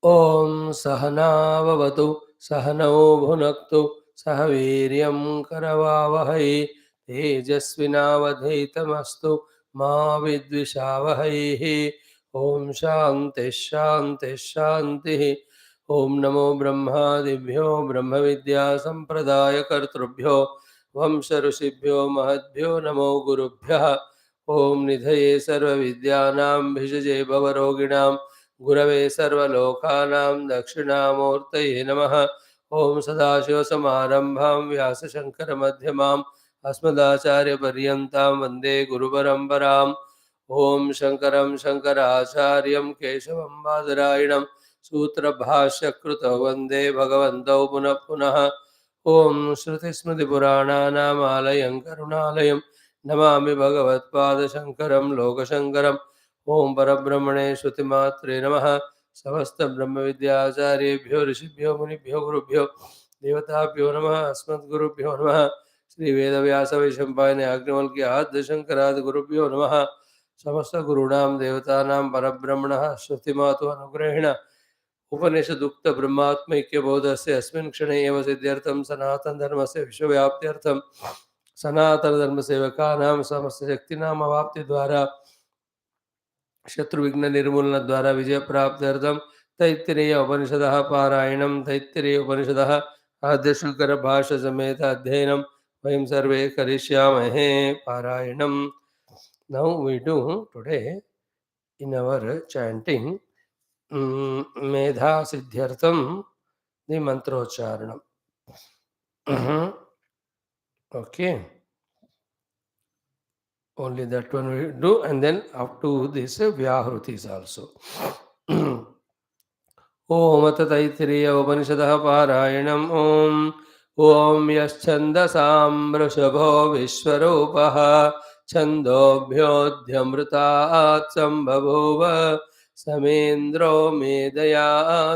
ओम सहनाववतु सहनौ भुनक्तु सह वीर्यं करवावहै तेजस्विनावधीतमस्तु मा विद्विषावहैः। ओम शांति शांति शांति। ओम नमो ब्रह्मादिभ्यो ब्रह्म विद्या संप्रदाय कर्तृभ्यो वंश ऋषिभ्यो महद्भ्यो नमो गुरुभ्यः। ओम निधये सर्वविद्यानां भिषजे भवरोगिणां गुरवे सर्वलोकानां दक्षिणामूर्तये नमः। ओं सदाशिवसमारम्भां व्यासशङ्करमध्यमाम् अस्मदाचार्यपर्यन्तां वन्दे गुरुपरम्पराम्। ओं शङ्करं शङ्कराचार्यं केशवं बादरायणं सूत्रभाष्यकृतौ वन्दे भगवन्तौ पुनः पुनः। ओं श्रुतिस्मृतिपुराणानामालयं करुणालयं नमामि भगवत्पादशङ्करं लोकशङ्करम्। ओं परब्रह्मणे श्रुतिमात्रे नमः। समस्त ब्रह्म विद्याचार्येभ्यो ऋषिभ्यो मुनिभ्यो गुरुभ्यो देवताभ्यो नमः। अस्मद्गुरुभ्यो नमः। श्री वेद व्यास वैशंपायन याज्ञवल्क्य आद्य शंकरादि गुरुभ्यो नमः। समस्त गुरूणां देवतानां परब्रह्मणः श्रुतिमातु अनुग्रहेण उपनिषदुक्त ब्रह्मात्मैक्यबोधस्य अस्मिन् क्षणे एव सिद्ध्यर्थं सनातनधर्मस्य विश्वव्याप्त्यर्थं सनातनधर्मसेवकानां समस्तशक्तीनाम् अवाप्तिद्वारा शत्रुविघ्न निर्मूलन द्वारा विजय प्राप्त्यर्थं तैत्तिरीय उपनिषदः पारायणं तैत्तिरीय उपनिषदः आद्य शंकर भाष्य समेत अध्ययनं वयं सर्वे करिष्यामहे पारायणं। Now we do today in our chanting Medha Siddhyartham, the mantrocharanam. Okay, only that one we do, and then up to this Vyahrutis also. ओम अथ तैत्तिरीय उपनिषदः पारायणम्। ओम यश्छन्दसां वृषभो विश्वरूपः छन्दोभ्योऽध्यमृतात् सम्बभूव समेन्द्रो मेधया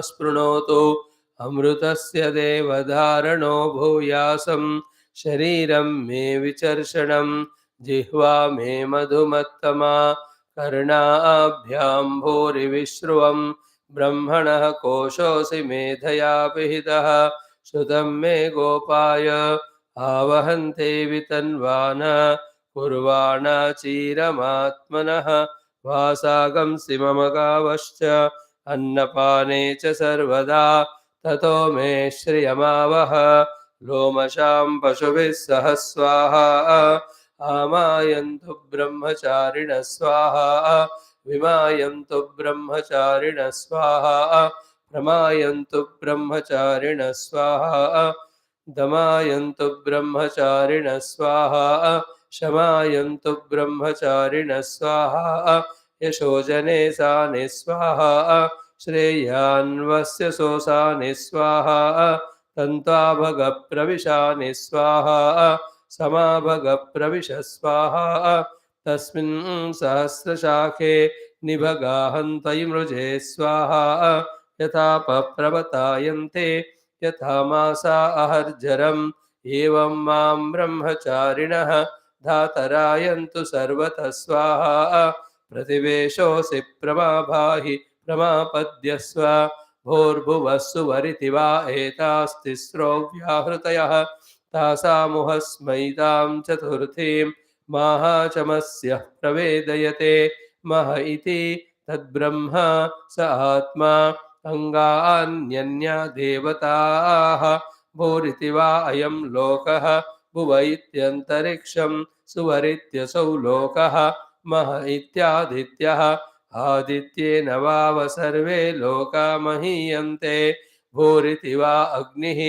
स्पृणोतु अमृतस्य देवधारणो भूयासं शरीरं मे विचर्षणं जिह्वा मे मधुमत्तमा कर्णाभ्यां भूरिविश्रुवम् ब्रह्मणः कोशोऽसि मेधया पिहितः श्रुतं मे गोपाय आवहन्ते वितन्वान कुर्वाणा चीरमात्मनः वासागंसि मम गावश्च अन्नपाने च सर्वदा ततो मे श्रियमावह लोमशां पशुभिः सह स्वाहा आमायन्तु ब्रह्मचारिणः स्वाहा विमायन्तु ब्रह्मचारिणः स्वाहा प्रमायन्तु ब्रह्मचारिणः स्वाहा दमायन्तु ब्रह्मचारिणः स्वाहा शमायन्तु ब्रह्मचारिणः स्वाहा यशोजने सानि स्वाहा श्रेयान्वस्य सोसानि स्वाहा तन्त्वाभगप्रविशानि स्वाहा समाभगप्रविश स्वाहा तस्मिन् सहस्रशाखे निभगाहन्तैमृजे स्वाहा यथा पप्रवतायन्ते यथा मासा अहर्जरम् एवं मां ब्रह्मचारिणः धातरायन्तु सर्वतः स्वाहा प्रतिवेशोऽसि प्रमाभाहि प्रमापद्यस्व भूर्भुवः सुवरिति वा एतास्तिस्रो व्याहृतयः तासामुहस्मैतां चतुर्थीं माहाचमस्य प्रवेदयते मह इति तद्ब्रह्म स आत्मा अङ्गान्यन्या देवताः भूरिति वा अयं लोकः भुव इत्यन्तरिक्षं सुवरित्यसौ लोकः मह इत्यादित्यः आदित्येन वाव सर्वे लोका महीयन्ते भूरिति वा अग्निः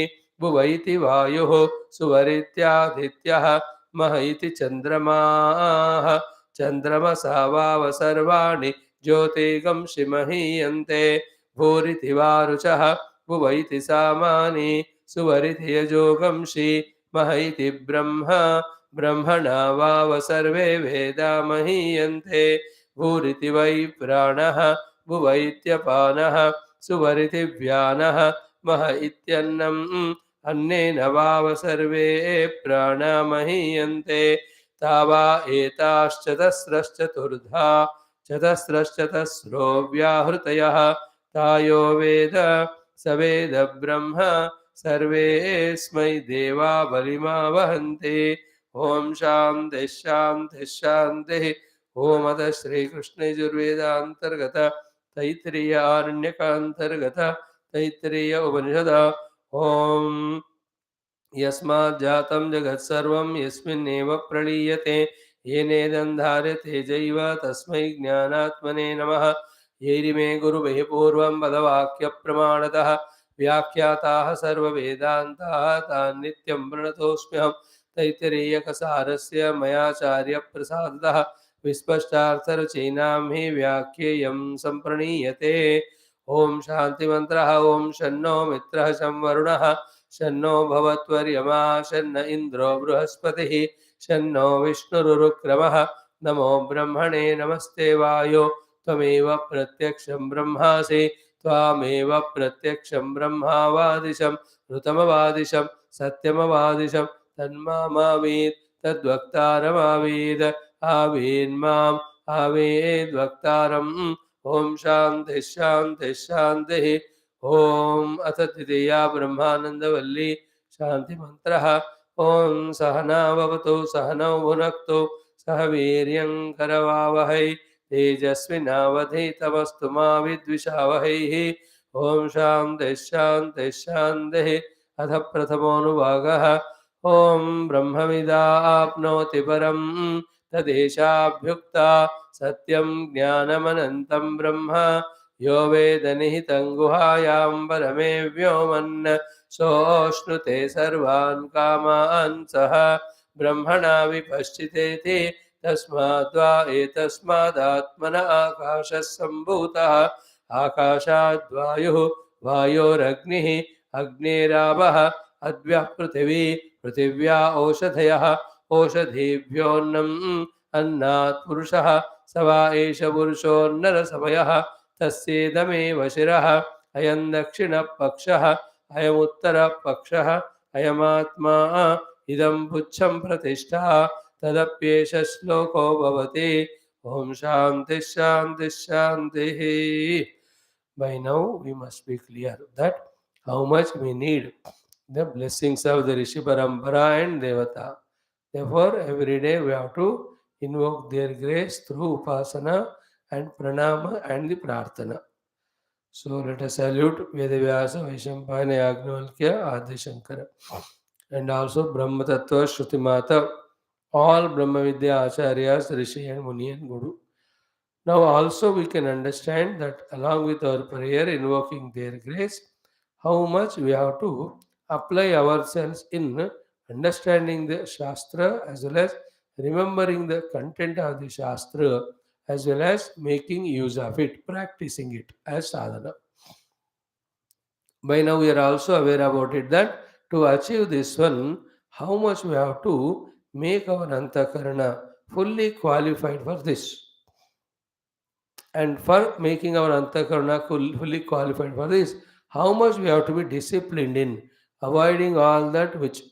भुव इति वायुः सुवरित्यादित्यः मह इति चन्द्रमाः चन्द्रमसा वाव सर्वाणि ज्योतिगंसि महीयन्ते भूरिति वा रुचः भुव इति सामानि सुवरिति यजोगंसि मह इति ब्रह्म ब्रह्मणा वाव सर्वे वेदा महीयन्ते भूरिति वै प्राणः भुव इत्यपानः सुवरिति व्यानः मह इत्यन्नम् अन्नेन वाव सर्वे प्राणा महीयन्ते तावा एताश्चतस्रश्चतुर्धा चतस्रश्चतस्रो व्याहृतयः तायो वेद स वेद ब्रह्म सर्वेस्मै देवा बलिमा वहन्ति ओम शांति शांति शांति ओम अथ श्रीकृष्ण यजुर्वेदांतर्गत तैत्तिरीय आरण्यकांतर्गत तैत्तिरीय उपनिषद ओम यस्मात् जातं जगत्सर्वं यस्मिन्नेव प्रणीयते येनेदं धार्यते जैव तस्मै ज्ञानात्मने नमः येरिमे गुरुभिः पूर्वं पदवाक्यप्रमाणतः व्याख्याताः सर्ववेदान्ताः तान् नित्यं प्रणतोऽस्म्यहं तैत्तिरीयकसारस्य मयाचार्यप्रसादतः विस्पष्टार्थरचयिनां हि व्याख्येयं सम्प्रणीयते ॐ शान्तिमन्त्रः ॐ शन्नो मित्रः शं वरुणः शन्नो भवत्वर्यमा शन्न इन्द्रो बृहस्पतिः शन्नो विष्णुरुक्रमः नमो ब्रह्मणे नमस्ते वायो त्वमेव प्रत्यक्षं ब्रह्मासि त्वामेव प्रत्यक्षं ब्रह्मावादिशं ऋतमवादिशं सत्यमवादिशं तन्मामावीत् तद्वक्तारमावीद आवीन्माम् आवेद्वक्तारम् ॐ शान्तिः शान्तिः शान्तिः ओम अथ द्वितीया ब्रह्मानंदवल्ली शांति मंत्रः ओम सहनाववतु सहनौ भुनक्तु सह वीर्यं करवावहै तेजस्विनावधीतमस्तु मा विद्विषावहैः ओम शांति शांति शांतिः अथ प्रथमोऽनुभागः ओम ब्रह्मविदाप्नोति परं तदेशाभ्युक्ता सत्यं ज्ञानमनन्तं ब्रह्म यो वेद निहितं गुहायां परमे व्योमन् सोऽश्नुते सर्वान् कामान् सः ब्रह्मणा विपश्चितेति तस्माद्वा एतस्मादात्मन आकाशः सम्भूतः आकाशाद्वायुः वायोरग्निः अग्निरावः अद्यः पृथिवी पृथिव्या ओषधयः ओषधीभ्योऽन्नम् अन्नात् पुरुषः स वा एष पुरुषोऽन्नरसमयः तस्येदमेव शिरः अयं दक्षिणः पक्षः अयमुत्तरः पक्षः अयमात्मा इदं पुच्छं प्रतिष्ठा तदप्येष श्लोको भवति ॐ शान्तिः शान्तिः शान्तिः. By now we must be clear that how much we need the blessings of the Rishi Parampara and Devata. Therefore, every day we have to invoke their grace through Upasana and Pranama and the Prarthana. So let us salute Vedavyasa, Vaishampayana, Yagnavalkya, Adi Shankara. And also Brahma Tattva, Shruti Mata, all Brahma Vidya Acharyas, Rishi and Muni and Guru. Now also we can understand that along with our prayer invoking their grace, how much we have to apply ourselves in understanding the Shastra as well as remembering the content of the Shastra as well as making use of it, practicing it as sadhana. By now we are also aware about it that to achieve this one, how much we have to make our antakarana fully qualified for this. And for making our antakarana fully qualified for this, how much we have to be disciplined in avoiding all that which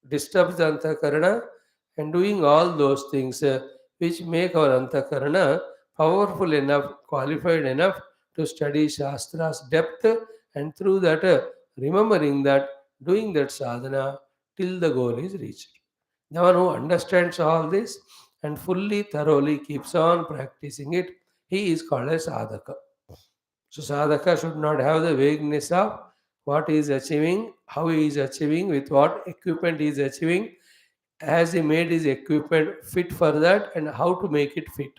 disturbs the antakarana and doing all those things which make our antakarana powerful enough, qualified enough to study Shastra's depth, and through that remembering that, doing that sadhana till the goal is reached. The one who understands all this and fully, thoroughly keeps on practicing it, he is called a sadhaka. So sadhaka should not have the vagueness of what he is achieving, how he is achieving, with what equipment he is achieving, has he made his equipment fit for that, and how to make it fit.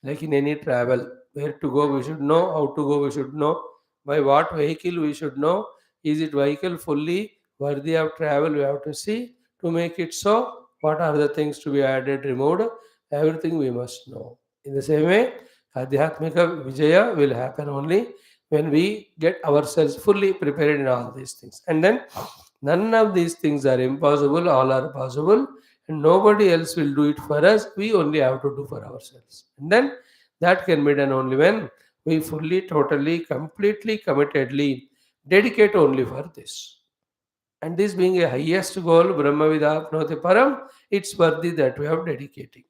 Like in any travel, where to go we should know, how to go we should know, by what vehicle we should know, is it vehicle fully worthy of travel, we have to see. To make it so, what are the things to be added, removed, everything we must know. In the same way, Adhyatmika Vijaya will happen only when we get ourselves fully prepared in all these things. And then none of these things are impossible, all are possible, and nobody else will do it for us. We only have to do for ourselves. And then that can be done only when we fully, totally, completely, committedly dedicate only for this. And this being a highest goal, Brahmavida Apnoti Param, it's worthy that we have dedicating.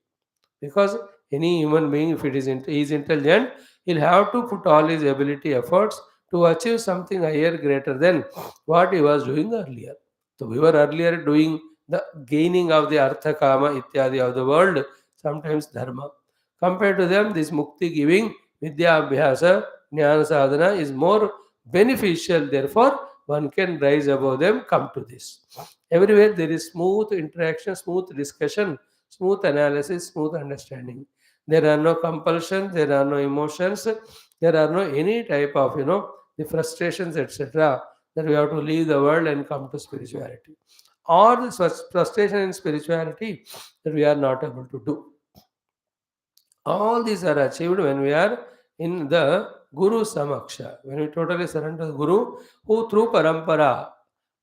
Because any human being, if it is is intelligent, He'll have to put all his ability, efforts to achieve something higher, greater than what he was doing earlier. So we were earlier doing the gaining of the artha kama ityadi of the world, sometimes dharma. Compared to them, this mukti giving vidya abhyasa, jnana sadhana is more beneficial. Therefore, one can rise above them, come to this. Everywhere there is smooth interaction, smooth discussion, smooth analysis, smooth understanding. There are no compulsions, there are no emotions, there are no any type of the frustrations, etc. That we have to leave the world and come to spirituality. Or the frustration in spirituality that we are not able to do. All these are achieved when we are in the Guru Samaksha, when we totally surrender to the Guru, who through Parampara,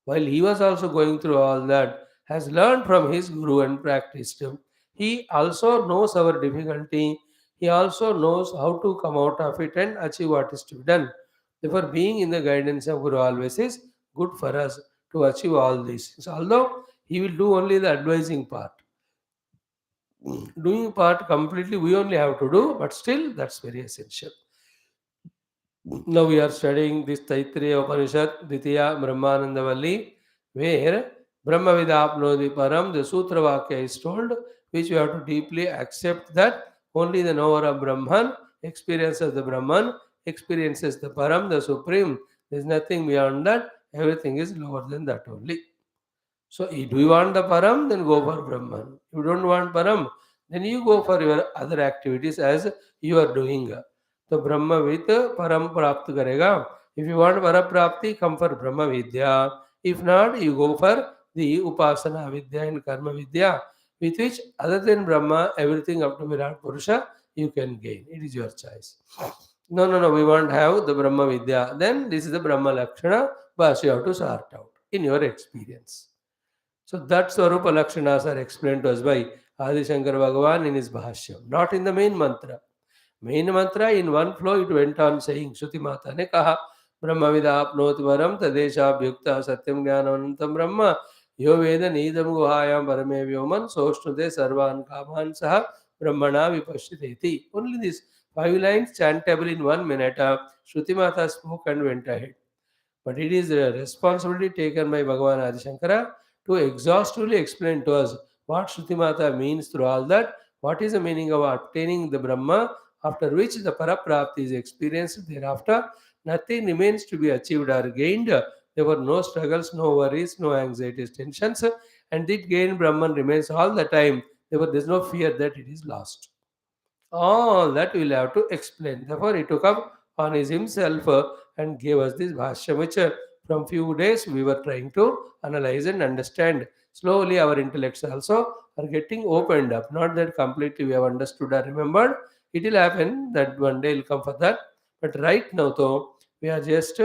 while he was also going through all that, has learned from his Guru and practiced. He also knows our difficulty, he also knows how to come out of it and achieve what is to be done. Therefore, being in the guidance of Guru always is good for us to achieve all these. So, although he will do only the advising part, doing part completely we only have to do, but still that's very essential. Now we are studying this Taittiriya Upanishad, Ditya Brahmananda Valli, where Brahma Vidapnodi Param, the Sutra Vakya is told, which we have to deeply accept that only the knower of Brahman experiences the Brahman, experiences the Param, the Supreme. There is nothing beyond that, everything is lower than that only. So, do you want the param? Then go for Brahman. If you don't want param, then you go for your other activities as you are doing. So, Brahma with param prapt karega. If you want para prapti, come for Brahma Vidya. If not, you go for the Upasana Vidya and Karma Vidya, with which other than Brahma, everything up to Virat Purusha, you can gain. It is your choice. No, no, no, we won't have the Brahma Vidya. Then this is the Brahma Lakshana, but you have to sort out in your experience. So that Swarupa Lakshanas are explained to us by Adi Shankara Bhagavan in his Bhashyam, not in the main mantra. Main mantra in one flow it went on saying, Shruti Mata ne kaha, Brahma vida apnoti varam tadesha abhyukta satyam jnanavantam Brahma yo veda nidam guhayam parame vyoman soshnute sarvan kaman saha brahmana vipashyateti. Only these 5 lines chantable in 1 minute. Shruti Mata spoke and went ahead. But it is a responsibility taken by Bhagavan Adi Shankara to exhaustively explain to us what Shruti Mata means through all that, what is the meaning of obtaining the Brahma, after which the Paraprapti is experienced thereafter. Nothing remains to be achieved or gained. There were no struggles, no worries, no anxieties, tensions, and this gain Brahman remains all the time. Therefore, there is no fear that it is lost. All that we'll have to explain. Therefore, he took up on his himself and gave us this Bhashyam, which from few days we were trying to analyze and understand. Slowly, our intellects also are getting opened up. Not that completely we have understood or remembered. It will happen that one day will come for that. But right now, though, we are just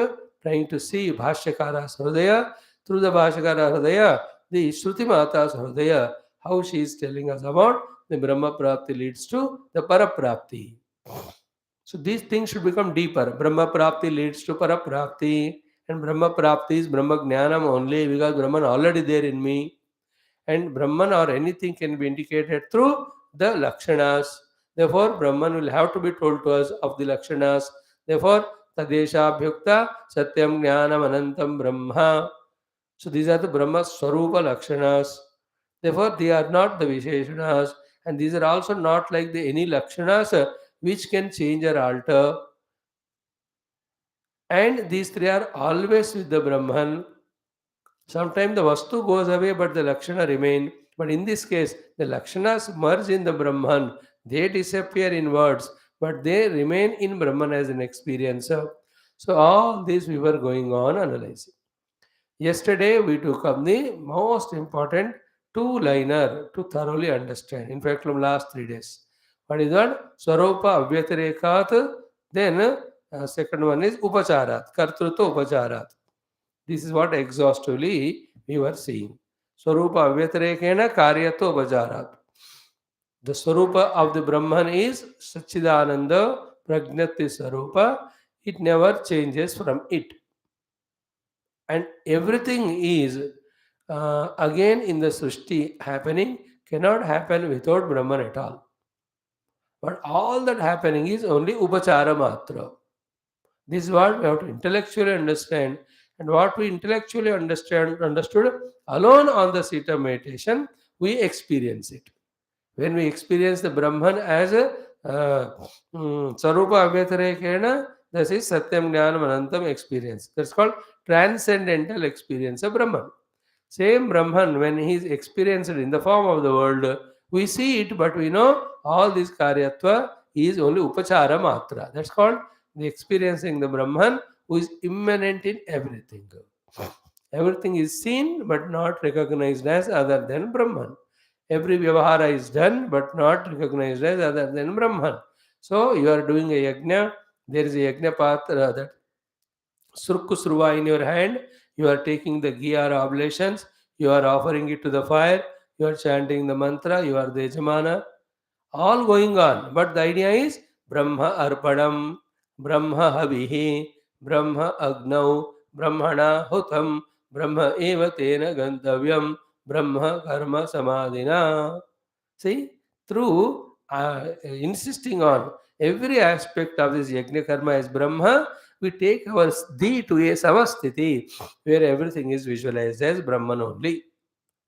trying to see Bhashyakara's Hridaya, through the Bhashyakara Hridaya, the Shruti Mata's Hridaya, how she is telling us about the Brahma Prapti leads to the Paraprapti. So these things should become deeper. Brahma Prapti leads to Paraprapti, and Brahma Prapti is Brahma Jnanam only because Brahman already there in me. And Brahman or anything can be indicated through the Lakshanas. Therefore, Brahman will have to be told to us of the Lakshanas. Therefore, Tadesha Bhyukta Satyam Jnanam Anantam Brahma. So these are the Brahma Swarupa Lakshanas. Therefore, they are not the Visheshanas, and these are also not like the any Lakshanas which can change or alter. And these three are always with the Brahman. Sometimes the Vastu goes away, but the Lakshana remain. But in this case, the Lakshanas merge in the Brahman. They disappear in words, but they remain in Brahman as an experiencer. So all this we were going on analyzing. Yesterday we took up the most important two-liner to thoroughly understand. In fact, from last 3 days. What is that? Swarupa Avyatirekat. Then second one is Upacharat. Kartrutva Upacharat. This is what exhaustively we were seeing. Swarupa Avyatirekena Karyatva Upacharat. The Swarupa of the Brahman is Sachidananda Prajnati Swarupa. It never changes from it. And everything is again in the Srishti happening cannot happen without Brahman at all. But all that happening is only upachara matra. This is what we have to intellectually understand. And what we intellectually understood alone on the seat of meditation, we experience it. When we experience the Brahman as a Sarupa Avyatarekena, this is Satyam Jnanam Anantam experience. That's called transcendental experience of Brahman. Same Brahman, when he is experienced in the form of the world, we see it, but we know all this Karyatva is only Upachara Matra. That's called the experiencing the Brahman who is immanent in everything. Everything is seen but not recognized as other than Brahman. Every vyavahara is done but not recognized as other than Brahman. So you are doing a yajna, there is a yajna patra, that surva in your hand, you are taking the ghee or oblations, you are offering it to the fire, you are chanting the mantra, you are the yajamana, all going on. But the idea is Brahma Arpanam, Brahma Havihi, Brahma Agnau, Brahmana Hutam, Brahma Eva Tena Gantavyam, Brahma Karma Samadhina. See, through insisting on every aspect of this yajna karma as Brahma, we take our D to a samastiti where everything is visualized as Brahman only.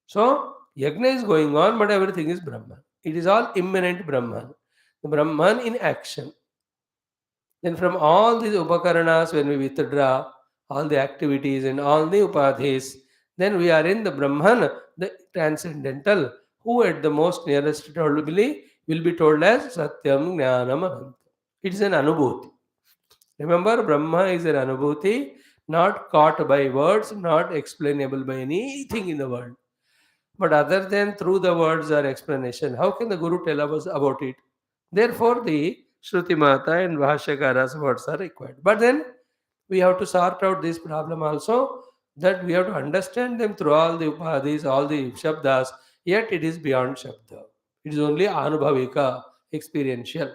So, yajna is going on, but everything is Brahman. It is all immanent Brahman. The Brahman in action. Then from all these upakaranas, when we withdraw all the activities and all the upadhis, then we are in the Brahman, the transcendental, who at the most nearest probably will be told as Satyam Jnanam Ananta. It is an anubhuti. Remember, Brahma is an anubhuti, not caught by words, not explainable by anything in the world. But other than through the words or explanation, how can the Guru tell us about it? Therefore, the Shruti Mata and Bhashyakara's words are required. But then we have to sort out this problem also, that we have to understand them through all the upadhis, all the shabdas, yet it is beyond shabda. It is only anubhavika, experiential.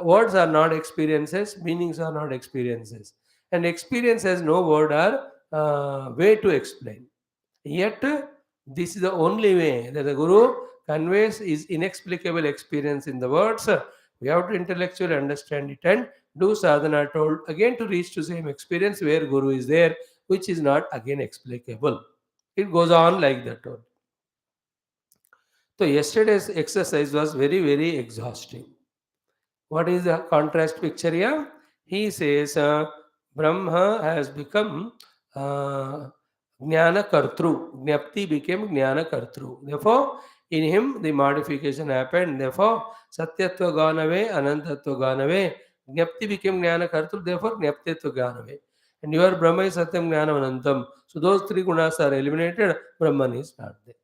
Words are not experiences, meanings are not experiences. And experience has no word or way to explain. Yet, this is the only way that the Guru conveys his inexplicable experience in the words. We have to intellectually understand it and do sadhana told again to reach to same experience where Guru is there, which is not again explicable. It goes on like that. So yesterday's exercise was very, very exhausting. What is the contrast picture here? He says Brahma has become Jnana Kartru. Jnapti became Jnana Kartru. Therefore, in him the modification happened. Therefore, Satyatva gone away, Anantatva gone away. Jnapti became Jnana Kartru. Therefore, Jnaptitva gone away. And your Brahma is Satyam Jnanam Anantam. So those three gunas are eliminated. Brahman is not there.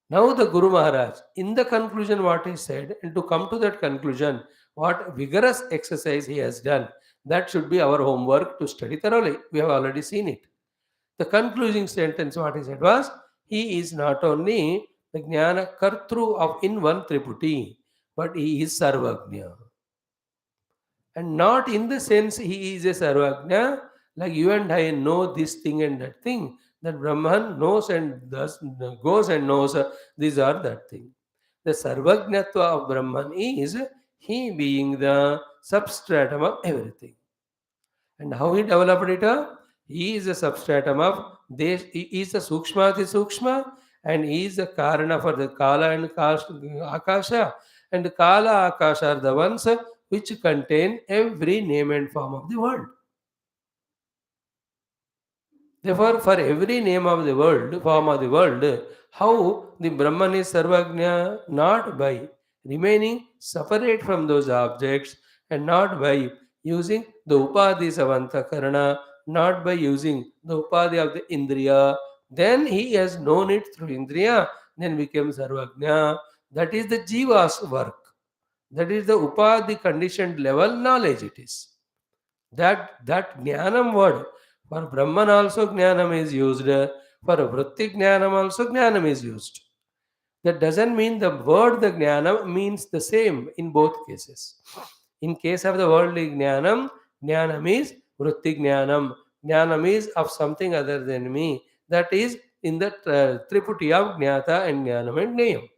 Now the Guru Maharaj, in the conclusion what he said, and to come to that conclusion, what vigorous exercise he has done, that should be our homework to study thoroughly. We have already seen it. The concluding sentence what he said was, he is not only the Jnana Kartru of in one Triputi, but he is Sarvagnya. And not in the sense he is a Sarvagnya, like you and I know this thing and that thing, that Brahman knows and thus goes and knows these are that thing. The Sarvajnatva of Brahman is he being the substratum of everything. And how he developed it? He is the substratum of this, he is the Sukshmati Sukshma, and he is the Karana for the Kala and Akasha. And the Kala Akasha are the ones which contain every name and form of the world. Therefore, for every name of the world, form of the world, how the Brahman is Sarvagnya? Not by remaining separate from those objects and not by using the Upadhis of Antakarana, not by using the Upadhi of the Indriya. Then he has known it through Indriya, then becomes Sarvagnya. That is the Jiva's work. That is the Upadhi conditioned level knowledge it is. That Jnanam word, for Brahman also Jnanam is used, for Vritti Jnanam also Jnanam is used. That doesn't mean the word the Jnanam means the same in both cases. In case of the worldly Jnanam, Jnanam is Vritti Jnanam. Jnanam is of something other than me. That is in the Triputi of Jnata and Jnanam and Nayam.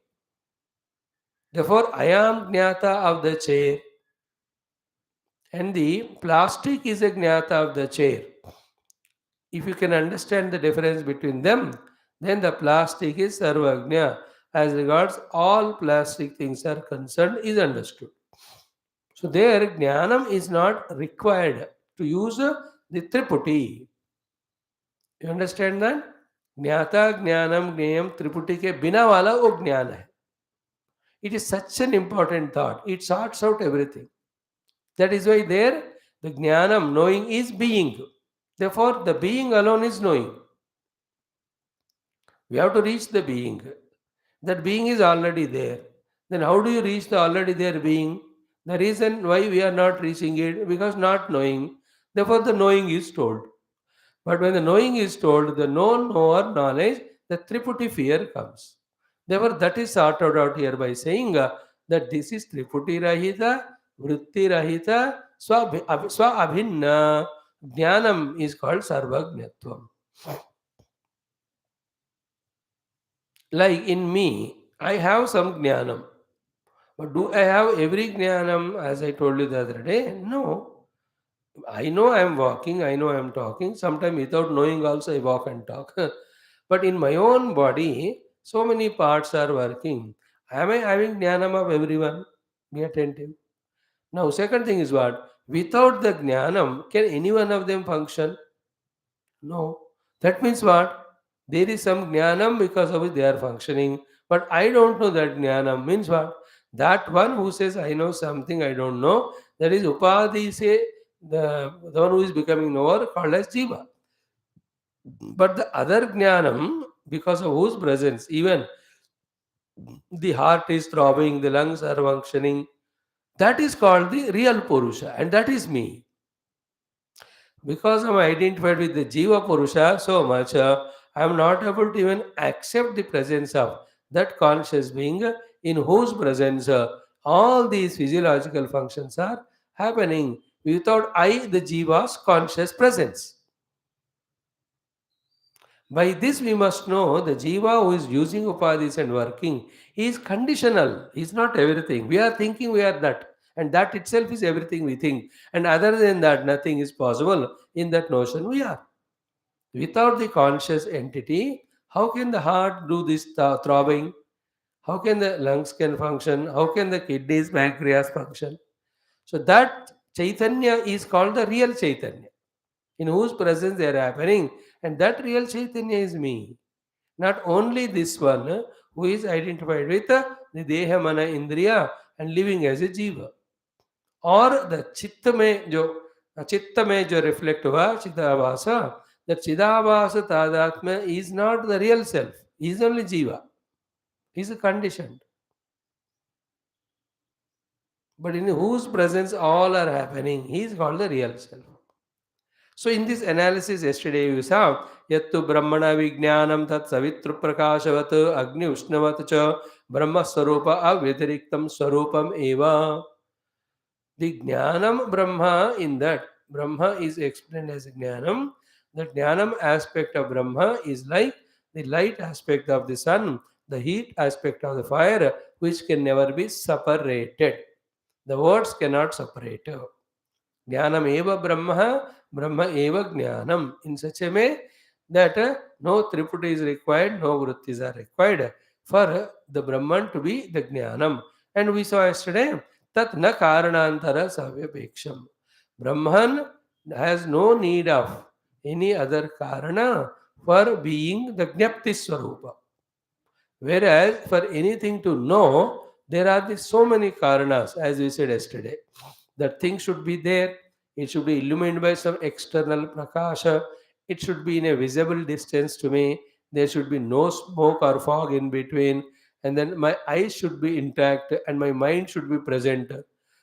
Therefore, I am jnata of the chair, and the plastic is a jnata of the chair. If you can understand the difference between them, then the plastic is sarvagnya. As regards all plastic things are concerned, is understood. So there, jnanam is not required to use the triputi. You understand that? ज्ञाता ज्ञानम ज्ञेयम त्रिपुटी के बिना वाला वो ज्ञान है. It is such an important thought. It sorts out everything. That is why there the jnanam, knowing, is being. Therefore, the being alone is knowing. We have to reach the being. That being is already there. Then how do you reach the already there being? The reason why we are not reaching it, because not knowing. Therefore, the knowing is told. But when the knowing is told, the known knower knowledge, the triputi fear comes. Therefore, that is sorted out here by saying that this is triputi rahita, vritti rahita, swa abhinna. Jnanam is called sarvajnatvam. Like in me, I have some jnanam. But do I have every jnanam as I told you the other day? No. I know I am walking, I know I am talking. Sometimes without knowing also I walk and talk. But in my own body, so many parts are working. Am I having jnanam of everyone? Be attentive. Now, second thing is what? Without the jnanam, can any one of them function? No. That means what? There is some jnanam because of which they are functioning. But I don't know that jnanam. Means what? That one who says, I know something I don't know, that is upadhi say, the one who is becoming knower called as jiva. But the other jnanam, because of whose presence, even the heart is throbbing, the lungs are functioning, that is called the real Purusha, and that is me. Because I'm identified with the Jiva Purusha so much, I am not able to even accept the presence of that conscious being in whose presence all these physiological functions are happening without I, the Jiva's conscious presence. By this, we must know the Jiva who is using Upadhis and working, he is conditional, he is not everything. We are thinking we are that, and that itself is everything we think. And other than that, nothing is possible. In that notion, we are. Without the conscious entity, how can the heart do this throbbing? How can the lungs can function? How can the kidneys, pancreas function? So that Chaitanya is called the real Chaitanya, in whose presence they are happening, and that real Chaitanya is me. Not only this one who is identified with the Deha Mana Indriya and living as a Jiva. और the चित्त में जो reflect हुआ चिदाभास, the चिदाभास तादात्म्य is not the real self, he is only jiva, he is conditioned, but in whose presence all are happening, he is called the real self. So in this analysis yesterday we saw yattu brahmana vijnanam tat savitru prakashavat agni ushnavat cha brahma swarupa avyathariktam swarupam eva. The Jnanam Brahma, in that Brahma is explained as Jnanam. The Jnanam aspect of Brahma is like the light aspect of the sun, the heat aspect of the fire, which can never be separated. The words cannot separate. Jnanam eva Brahma, Brahma eva Jnanam. In such a way that no triputi is required, no vrittis are required for the Brahman to be the Jnanam. And we saw yesterday tat na karanantara savyapeksham. Brahman has no need of any other karana for being the Jnapti Swarupa. Whereas for anything to know, there are so many karanas, as we said yesterday. That thing should be there, it should be illumined by some external prakasha, it should be in a visible distance to me, there should be no smoke or fog in between, and then my eyes should be intact and my mind should be present.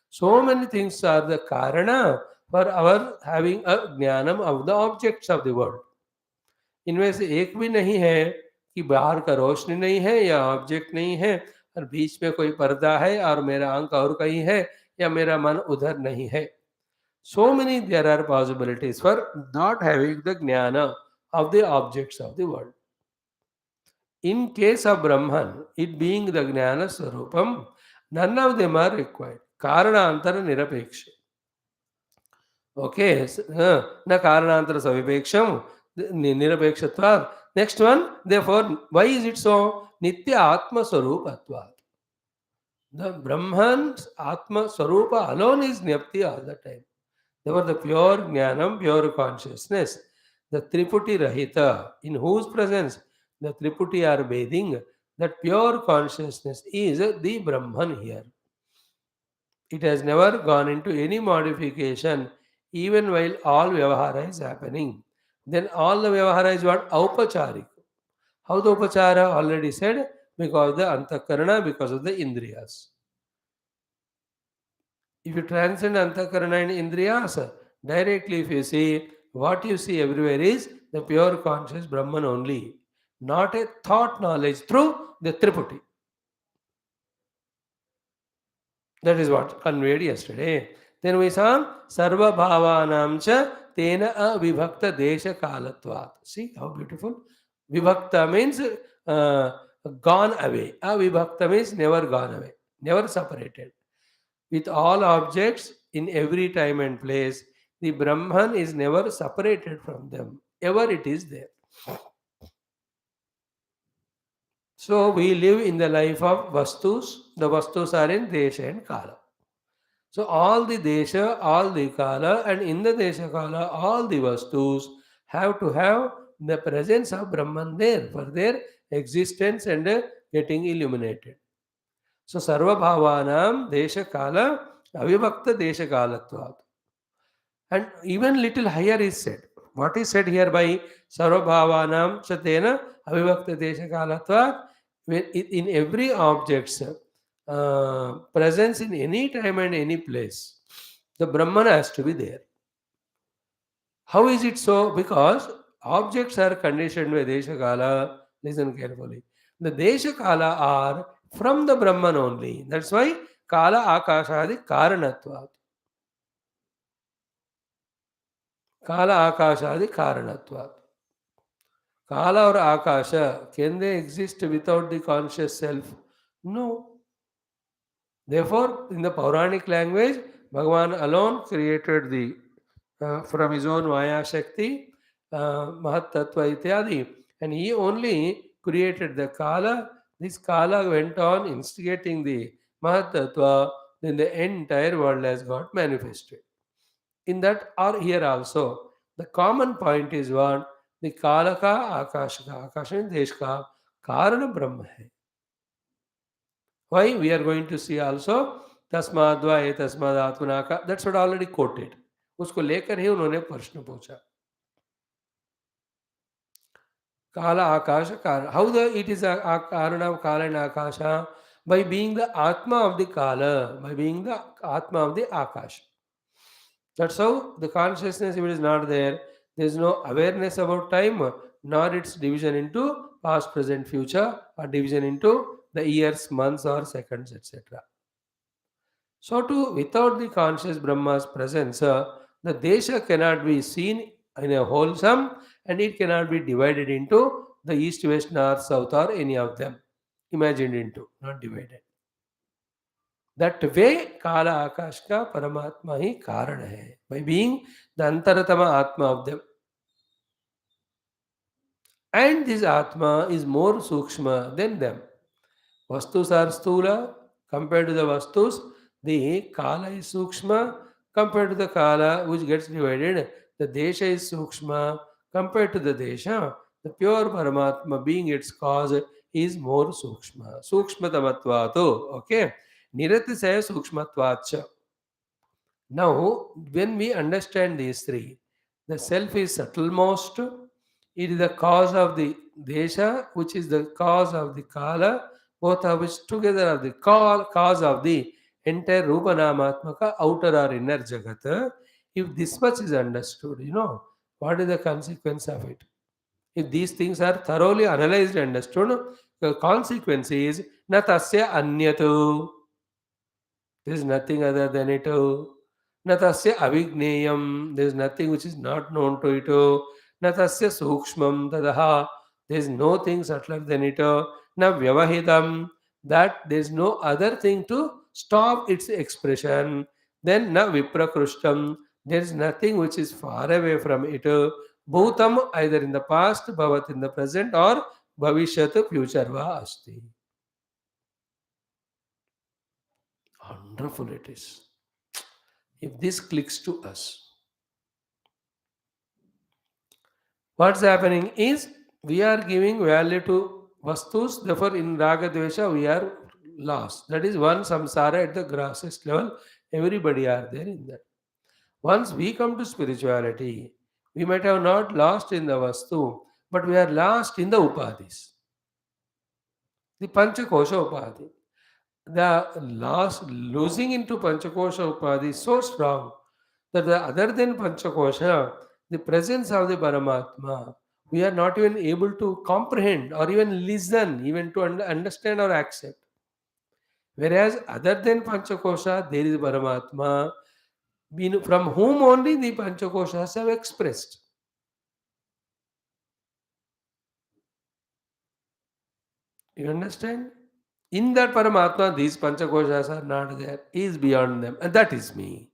So many things are the karana for our having a jnanam of the objects of the world. इनमें से एक भी नहीं है कि बाहर का रोशनी नहीं है या ऑब्जेक्ट नहीं है और बीच में कोई पर्दा है और मेरा आंख और कहीं है या मेरा मन उधर नहीं है. So many there are possibilities for not having the jnana of the objects of the world. In case of Brahman, it being the jnana swarupam, None of them are required. Karanantara nirapeksha. Okay, na karanantara savipeksham nirapekshotvad. Next one, therefore, why is it so? Nitya Atma Swarupatvad. The Brahman's Atma Swarupa alone is Nyapti all the time. Therefore, the pure Jnanam, pure consciousness, the Triputi Rahita, in whose presence the Triputi are bathing, that pure consciousness is the Brahman here. It has never gone into any modification, even while all Vyavahara is happening. Then all the Vyavahara is what? Aupacharik. How the Upachara? Already said, because of the Antakarana, because of the Indriyas. If you transcend Antakarana and Indriyas, directly if you see, what you see everywhere is the pure conscious Brahman only, not a thought knowledge through the Triputi. That is what conveyed yesterday. Then we saw Sarva Bhavanam cha Tena Avibhakta Desha Kalatvat. See how beautiful? Vibhakta means gone away. Avibhakta means never gone away, never separated. With all objects in every time and place, the Brahman is never separated from them. Ever it is there. So we live in the life of Vastus. The Vastus are in Desha and Kala. So all the Desha, all the Kala, and in the Desha Kala, all the Vastus have to have the presence of Brahman there for their existence and getting illuminated. So Sarva Bhavanam Desha Kala Avibhakta Desha Kalatvat. And even little higher is said. What is said here by Sarva Bhavanam Chatena Avibhakta Desha Kalatvat? When in every object's presence in any time and any place, the Brahman has to be there. How is it so? Because objects are conditioned by Desha Kala. Listen carefully. The Desha Kala are from the Brahman only. That's why Kala Akashadi Karanatvat. Kala Akashadi Karanatvat. Kala or Akasha, can they exist without the conscious self? No. Therefore, in the Puranic language, Bhagavan alone created the from his own Maya Shakti, Mahat Tattva Ityadi, and he only created the Kala. This Kala went on instigating the Mahat Tattva, then the entire world has got manifested. In that or here also, the common point is what? The Kala ka Akasha ka, Akasha and Desh ka Karana Brahma hai. Why? We are going to see also तस्माद्वा ये तस्मादात्मना का, that's what already coated. उसको लेकर ही उन्होंने प्रश्न पूछा. Kala Akasha Kala. How it is a Karana of Kala and Akasha? By being the Atma of the Kala, by being the Atma of the Akasha. That's how the consciousness, if it is not there, there is no awareness about time, nor its division into past, present, future, or division into the years, months, or seconds, etc. So, too, without the conscious Brahma's presence, the Desha cannot be seen in a wholesome, and it cannot be divided into the east, west, north, south, or any of them. Imagined into, not divided. That way, Kala Akash ka Paramatma hi Karana hai. By being the Antaratama Atma of them. And this Atma is more Sukshma than them. Vastus are Stula compared to the Vastus. The Kala is Sukshma compared to the Kala which gets divided. The Desha is Sukshma compared to the Desha. The pure Paramatma being its cause is more Sukshma. Sukshma Tamatvato. Okay. Niratisaya Sukshmatvacha. Now, when we understand these three, the self is subtlemost, it is the cause of the Desha, which is the cause of the Kala, both of which together are the cause of the entire Rupanamatmaka outer or inner Jagat. If this much is understood, what is the consequence of it? If these things are thoroughly analyzed and understood, the consequence is Natasya Anyatu. There is nothing other than it. Natasya Avigneyam. There is nothing which is not known to it. Natasya Sukshmam Tadaha. There is no thing subtler than it. Na Vyavahidam. That there is no other thing to stop its expression, then na viprakrishtam, there is nothing which is far away from it. Bhutam either in the past, bhavat in the present, or bhavishyat future va asti. Wonderful it is. If this clicks to us, what's happening is we are giving value to vastus, therefore in raga dvesha we are lost. That is one samsara at the grossest level. Everybody are there in that. Once we come to spirituality, we might have not lost in the vastu, but we are lost in the upadhis. The panchakosha upadhi. The loss losing into panchakosha upadhi is so strong that other than panchakosha, the presence of the Paramatma, we are not even able to comprehend or even listen, even to understand or accept. Whereas other than panchakosha, there is Paramatma, from whom only the panchakoshas have expressed. You understand? In that Paramatma, these panchakoshas are not there. He is beyond them, and that is me.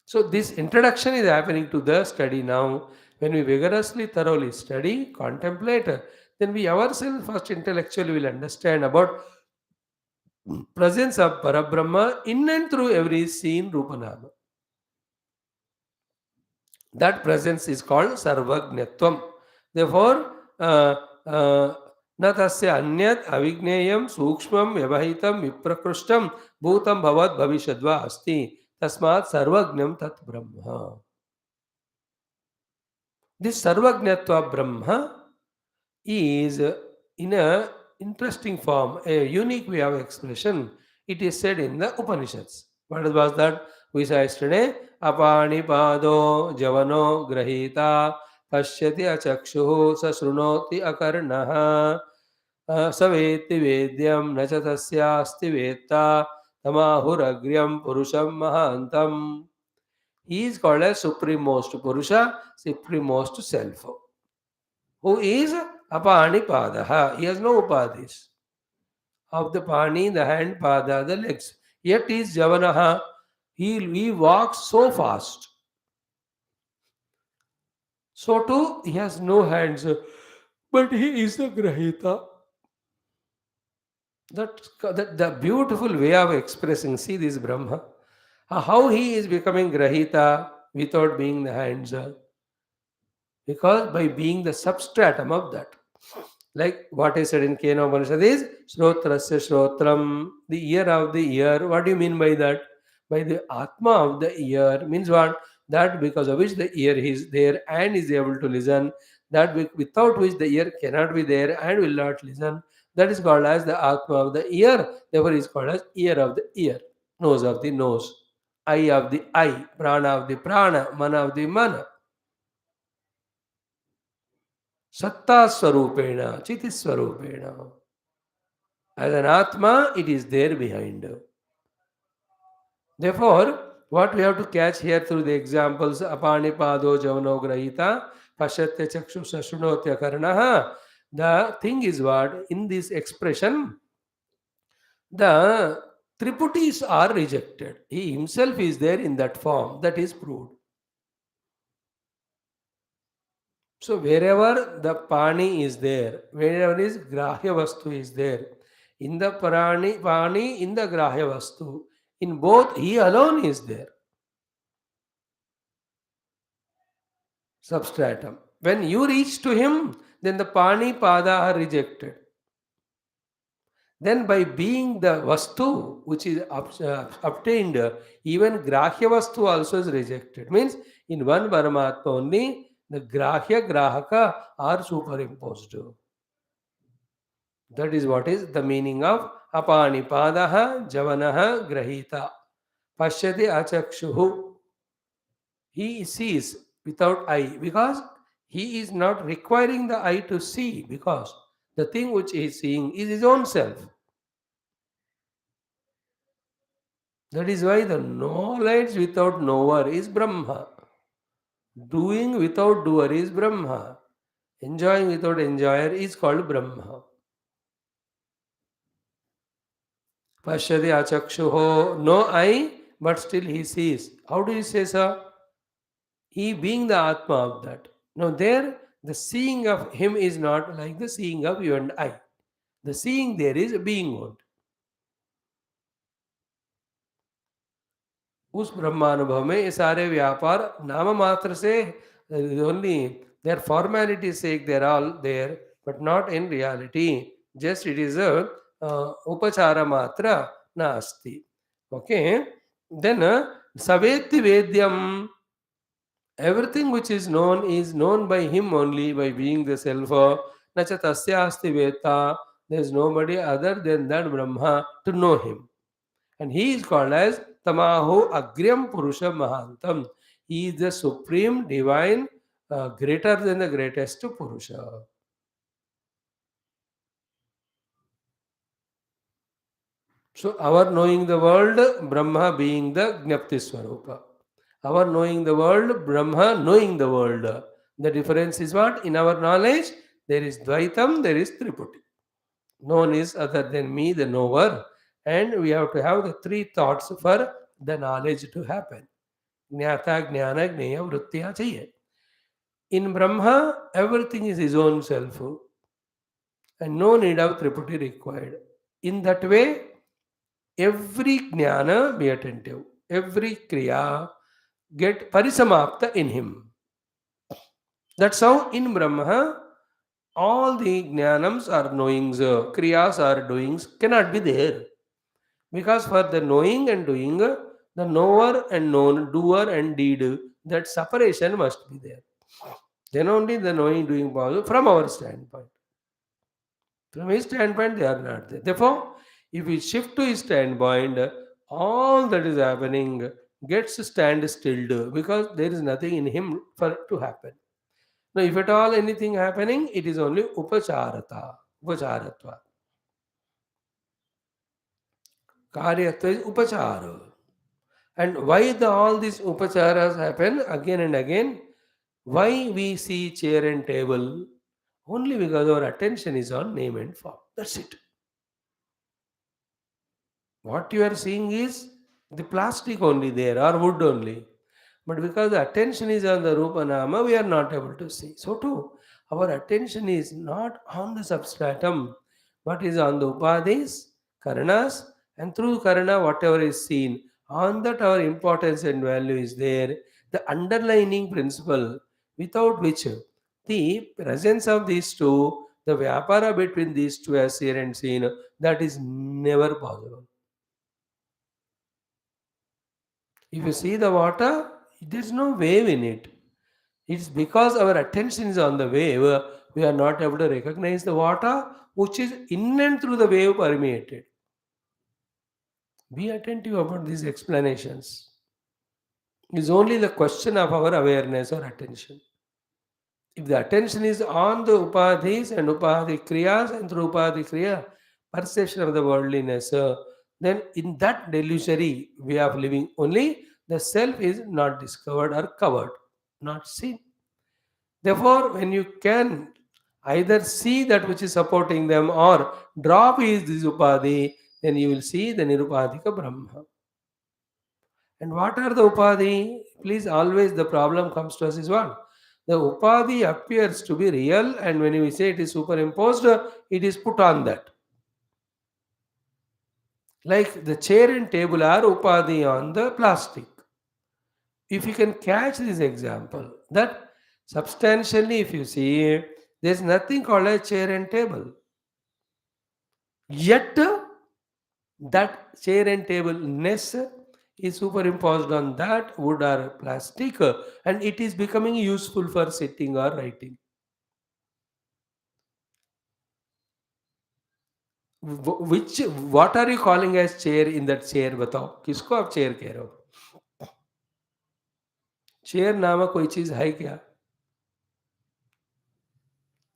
So this introduction is happening to the study now. When we vigorously, thoroughly study, contemplate, then we ourselves first intellectually will understand about presence of Parabrahma in and through every scene Rupanama. That presence is called Sarvajñatvam. Therefore, na tasya anyat avigneyam sukshmam vyavahitam viprakrishtam bhutam bhavat bhavishadva asti tasmat sarvajñam tat brahma. This Sarvajñatva Brahma is in a interesting form, a unique way of expression. It is said in the Upanishads. What was that? We saw yesterday. Apani pado javano grahita pashyati achakshuhu sashrunoti akarnaha saveti vedyam nacha tasyasti vetta tamahuragryam purusham mahantam. He is called as supremost Purusha, supremost self. Who is Apani Padaha. He has no upadhis. Of the Pani, the hand, Pada, the legs. Yet he is Javanaha. He walks so fast. So too, he has no hands. But he is the Grahita. That the beautiful way of expressing, see this Brahma. How he is becoming Grahita without being the hands. Because by being the substratum of that. Like what is said in Kena Upanishad is Shrotrasya Shrotram, the ear of the ear. What do you mean by that? By the Atma of the ear means what? That because of which the ear is there and is able to listen. That without which the ear cannot be there and will not listen. That is called as the Atma of the ear. Therefore, is called as ear of the ear, nose of the nose, eye of the eye, prana of the prana, mana of the mana. Satta Swarupena, Chiti Swarupena. As an Atma, it is there behind. Therefore, what we have to catch here through the examples, Apani Pado Javano Grahita, Pashatya Chakshu Sashunotya Karnaha, the thing is what? In this expression, the Triputis are rejected. He himself is there in that form. That is proved. So wherever the Pani is there, wherever is Grahya Vastu is there, in the Pani, in the Grahya Vastu, in both he alone is there. Substratum. When you reach to him, then the Pani Pada are rejected. Then by being the Vastu, which is obtained, even Grahya Vastu also is rejected. Means in one Paramatma only, the Grahya Grahaka are superimposed. That is what is the meaning of Apani Padaha Javanaha Grahita. Pashyati Achakshuhu. He sees without eye because he is not requiring the eye to see because the thing which he is seeing is his own self. That is why the knowledge without knower is Brahma. Doing without doer is Brahma. Enjoying without enjoyer is called Brahma. Pashyati achakshuho, no eye, but still he sees. How do you say so? He being the Atma of that. Now, there, the seeing of him is not like the seeing of you and I. The seeing there is a being only. उस ब्रह्मानुभव में ये सारे व्यापार नाम मात्र से only their formality से there all there but not in reality just it is उपचार मात्र नास्ति ओके देन सवेत्ति वेद्यम everything which is known by him only by being the self na cha tasya veta there is nobody other than that brahma to know him. And he is called as Tamaho Agryam Purusha Mahantam. He is the supreme divine, greater than the greatest Purusha. So, our knowing the world, Brahma being the Gnapti Swarupa. Our knowing the world, Brahma knowing the world. The difference is what? In our knowledge, there is Dvaitam, there is Triputi. No one is other than me, the knower. And we have to have the three thoughts for the knowledge to happen. ज्ञाता ज्ञान ज्ञेय वृत्तियां चाहिए. In Brahma, everything is his own self and no need of Triputi required. In that way, every jnana be attentive, every kriya get parisamapta in him. That's how in Brahma all the jnanams or knowings, kriyas or doings cannot be there. Because for the knowing and doing, the knower and known, doer and deed, that separation must be there. Then only the knowing, doing possible from our standpoint. From his standpoint, they are not there. Therefore, if we shift to his standpoint, all that is happening gets stand stilled because there is nothing in him for it to happen. Now, if at all anything happening, it is only upacharatva. Karyatva is upachara. And why all these upacharas happen again and again? Why we see chair and table? Only because our attention is on name and form. That's it. What you are seeing is the plastic only there or wood only. But because the attention is on the Rupa Nama, we are not able to see. So too, our attention is not on the substratum, but is on the Upadhis, Karanas, and through Karana, whatever is seen, on that our importance and value is there. The underlining principle without which the presence of these two, the Vyapara between these two as seen and seen, that is never possible. If you see the water, there is no wave in it. It's because our attention is on the wave, we are not able to recognize the water which is in and through the wave permeated. Be attentive about these explanations. It's only the question of our awareness or attention. If the attention is on the upadhis and upadhi kriyas and through upadhi kriya, perception of the worldliness, then in that delusory way of living only, the self is not discovered or covered, not seen. Therefore, when you can either see that which is supporting them or drop this upadhi, then you will see the nirupadhika Brahma. And what are the upadhi? Please, always the problem comes to us is what? The upadhi appears to be real, and when we say it is superimposed, it is put on that. Like the chair and table are upadhi on the plastic. If you can catch this example, that substantially, if you see, there is nothing called a chair and table. Yet, that chair and table ness is superimposed on that wood or plastic, and it is becoming useful for sitting or writing. What are you calling as chair in that chair? बताओ किसको आप chair कह रहे हो? Chair नामक कोई चीज है क्या?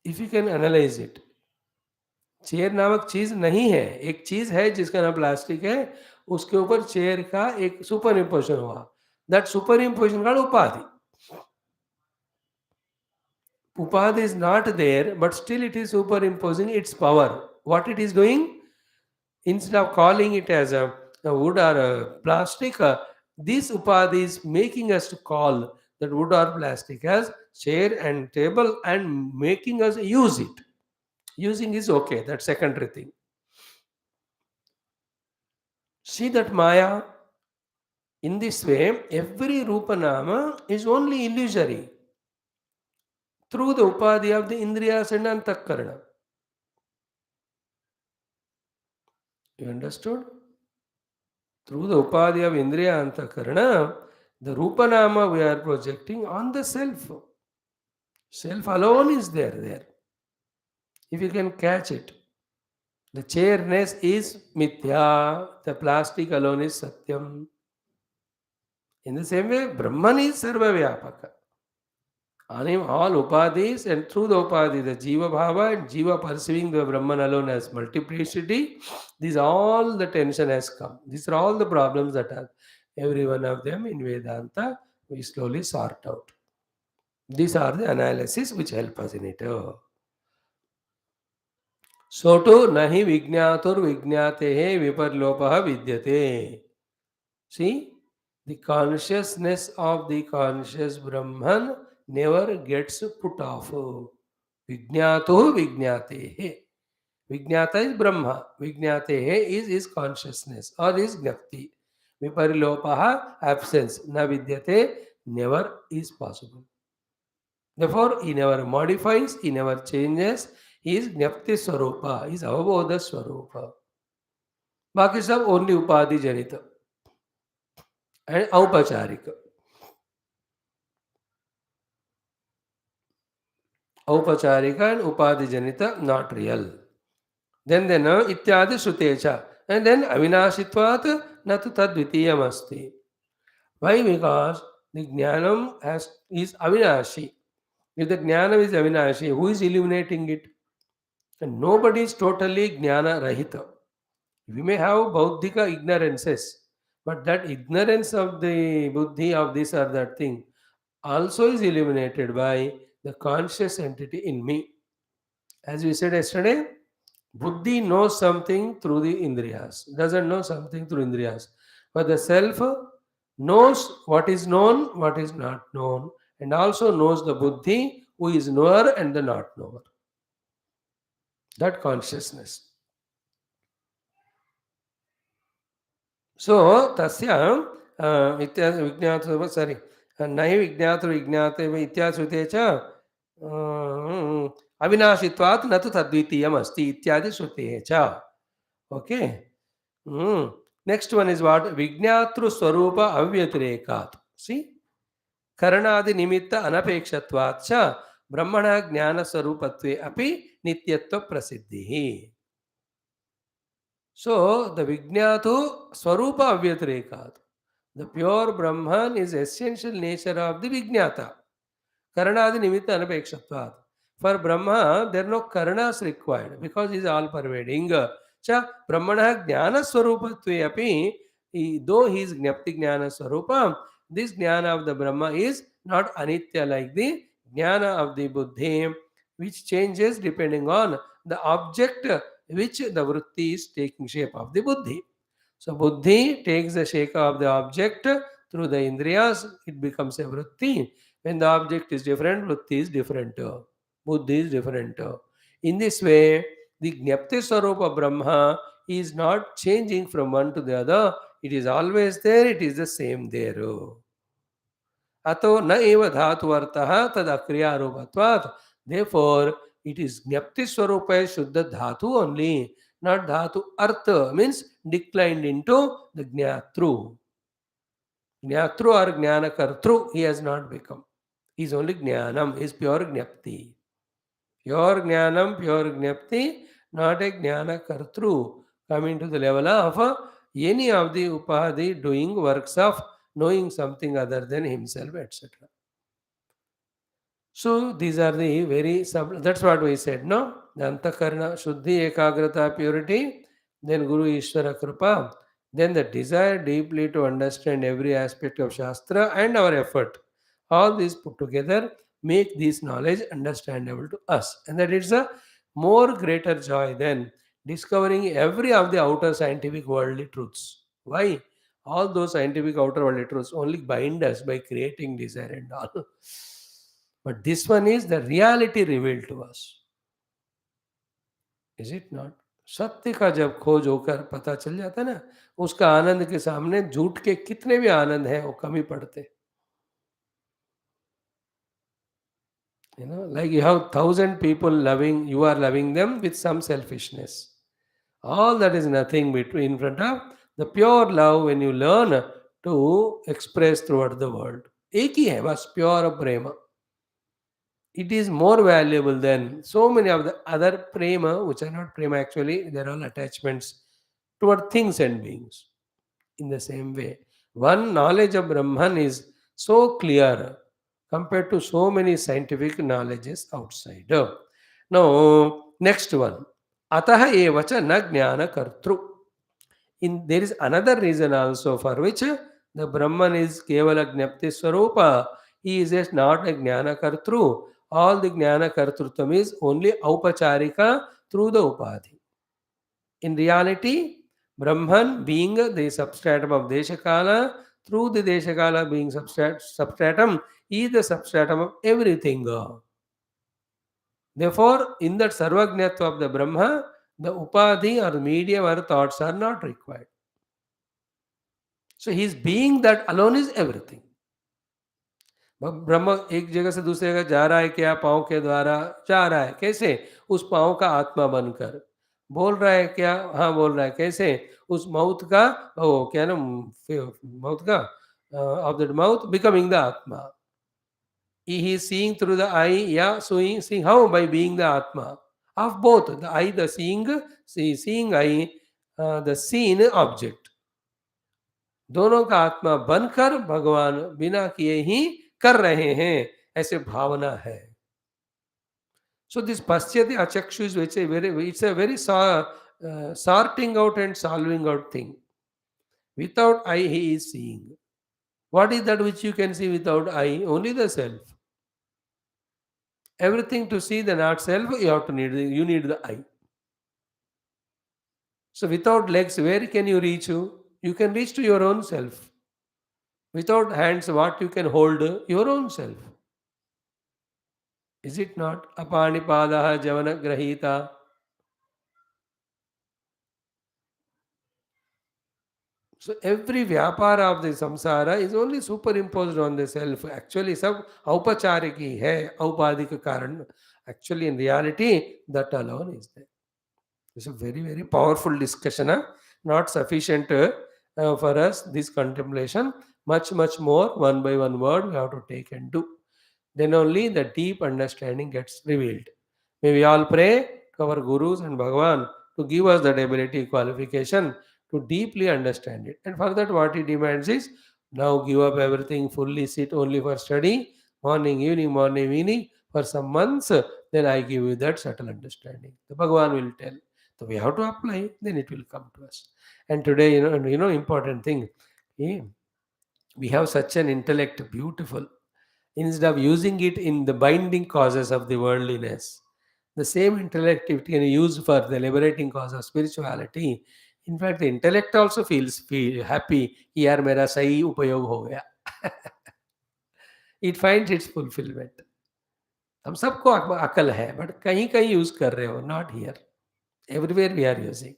If you can analyze it, chair नामक चीज नहीं है. एक चीज है जिसका नाम प्लास्टिक है, उसके ऊपर चेयर का एक सुपर इम्पोजिशन हुआ. दैट सुपर इम्पोजिशन का उपाधि. Upadhi is not there, but still it is superimposing its power. What it is doing? Instead of calling it as a wood or a plastic, this upadhi is making us to call that wood or plastic as chair and table and making us use it. Using is okay, that's secondary thing. See that Maya, in this way, every Rupanama is only illusory through the upadhi of the Indriyas and Antakarana. You understood? Through the upadhi of Indriya Antakarana, the Rupanama we are projecting on the self. Self alone is there. If you can catch it. The chairness is mithya, the plastic alone is satyam. In the same way, Brahman is sarva vyapaka. On him, all upadhis, and through the upadhi, the jiva bhava and jiva perceiving the Brahman alone as multiplicity, these all the tension has come. These are all the problems that are every one of them in Vedanta we slowly sort out. These are the analysis which help us in it. So to nahi vijñatur vijñatehe viparlopah vidyate. See, the consciousness of the conscious Brahman never gets put off. Vijñato vijñatehe. Vijñata is Brahma. Vijñatehe is his consciousness or his gnapti. Viparilopaha, absence. Na vidyate, never is possible. Therefore, he never modifies, he never changes. He is gnapti swarupa, he is avabodha swarupa. Baki sab only upadhi janita and aupacharika. Aupacharika and upadhi janita, not real. Then ityadi shutecha. And then avinashitvat natu tadvitiyam asti. Why? Because the jnanam is avinashi. If the jnanam is avinashi, who is illuminating it? And nobody is totally jnana rahita. We may have bauddhika ignorances, but that ignorance of the buddhi of this or that thing also is illuminated by the conscious entity in me. As we said yesterday, buddhi knows something through the indriyas, doesn't know something through indriyas. But the self knows what is known, what is not known, and also knows the buddhi who is knower and the not knower. That consciousness. So, tasya vignata, sorry, nahi vignata vignate ityasute cha avinashitvat natu tadvitiyam asti ityadi shrute cha. Okay. Next one is what? Vignatru swarupa avyatirekat. See? Karanadi nimitta anapekshvatvat cha brahmana jnana swarupatve api nityatva prasiddhi. So, the Vijñatu Swarupa Avyatirekat. The pure Brahman is essential nature of the Vijñata. Karanadi Nimitta Anapekshatvat. For Brahma, there are no Karanas required because he is all pervading. Cha Brahmana Jnana Swarupatve api, though he is Jnapti Jnana Swarupa, this Jnana of the Brahma is not Anitya like the Jnana of the Buddhi, which changes depending on the object which the vritti is taking shape of the buddhi. So buddhi takes the shape of the object through the indriyas, it becomes a vritti. When the object is different, vritti is different. Buddhi is different. In this way, the Jnapti Swarupa Brahma is not changing from one to the other. It is always there, it is the same there. Ato na eva dhatu artaha tad akriyarupatvat. Therefore, it is Jnapti Swarupa Shuddha Dhatu only, not Dhatu Artha, means declined into the Jnatru. Jnatru or Jnanakartru, he has not become. He is only Jnanam, he is pure Jnapti. Pure Jnanam, pure Jnapti, not a Jnanakartru, coming to the level of any of the Upadhi doing works of knowing something other than himself, etc. So these are the very that's what we said, no? The Antakarna, Shuddhi, Ekagrata, purity, then Guru Ishvara Kripa, then the desire deeply to understand every aspect of Shastra and our effort. All these put together make this knowledge understandable to us. And that it's a more greater joy than discovering every of the outer scientific worldly truths. Why? All those scientific outer worldly truths only bind us by creating desire and all. But this one is the reality revealed to us. Is it not? सत्य का जब खोज होकर पता चल जाता है ना, उसका आनंद के सामने झूठ के कितने भी आनंद हैं वो कमी पड़ते. Like you have 1,000 people loving, you are loving them with some selfishness. All that is nothing between in front of the pure love when you learn to express throughout the world. एक ही है बस pure prema. It is more valuable than so many of the other prema, which are not prema actually, they are all attachments toward things and beings. In the same way, one knowledge of Brahman is so clear compared to so many scientific knowledges outside. Now, next one. Ataha evacha na jnana kartru. There is another reason also for which the Brahman is kevala gnapti swarupa. He is just not a jnana kartru. All the jnana kartrutvam is only aupacharika through the upadhi. In reality, Brahman being the substratum of Deshakala, through the Deshakala being substratum, is the substratum of everything. Therefore, in that Sarvajnatva of the Brahma, the Upadhi or medium or thoughts are not required. So, his being that alone is everything. ब्रह्म एक जगह से दूसरी जगह जा रहा है क्या? पाँव के द्वारा जा रहा है. कैसे? उस पाँव का आत्मा बनकर. बोल रहा है क्या? हाँ बोल रहा है. कैसे? उस माउथ का, ओ क्या ना, माउथ का, of that mouth becoming the atma. He is seeing through the eye. Yeah, seeing how? By being the atma of both the eye, the seeing eye, the seen object. दोनों का आत्मा बनकर भगवान बिना किए ही कर रहे हैं, ऐसे भावना है. So this paschyati achakshu is it's a very sorting out and solving out thing. Without eye he is seeing. What is that which you can see without eye? Only the self. Everything to see the not self, you need the eye. So without legs, where can you reach? You can reach to your own self. Without hands, what you can hold? Your own self. Is it not? Apanipadaha javana grahita. So every vyapara of the samsara is only superimposed on the self. Actually, sab aupachariki hai, aupadika karan. Actually, in reality, that alone is there. It's a very, very powerful discussion. Not sufficient for us, this contemplation. Much, much more, one by one word, we have to take and do. Then only the deep understanding gets revealed. May we all pray to our Gurus and Bhagavan to give us that ability, qualification to deeply understand it. And for that, what he demands is now give up everything, fully sit only for study, morning, evening, for some months, then I give you that subtle understanding. The Bhagavan will tell. So we have to apply, then it will come to us. And today, important thing, we have such an intellect, beautiful. Instead of using it in the binding causes of the worldliness, the same intellect it can use for the liberating cause of spirituality. In fact, the intellect also feel happy. यार मेरा सही उपयोग हो गया. It finds its fulfillment. हम सबको अकल है, बट कहीं कहीं यूज कर रहे हो, not here. Everywhere we are using.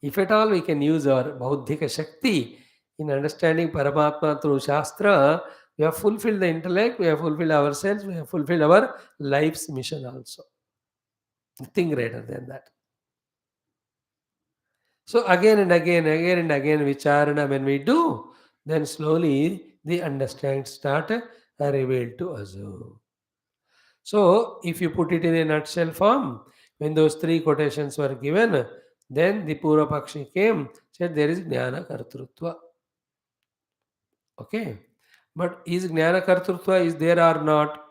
If at all we can use our bauddhika shakti in understanding Paramatma through Shastra, we have fulfilled the intellect, we have fulfilled ourselves, we have fulfilled our life's mission also. Nothing greater than that. So again and again, Vicharana when we do, then slowly the understanding start revealed to us. So if you put it in a nutshell form, when those three quotations were given, then the Purva Pakshi came, said there is Jnana Kartrutva. Okay. But is Jnana Kartrutva is there or not?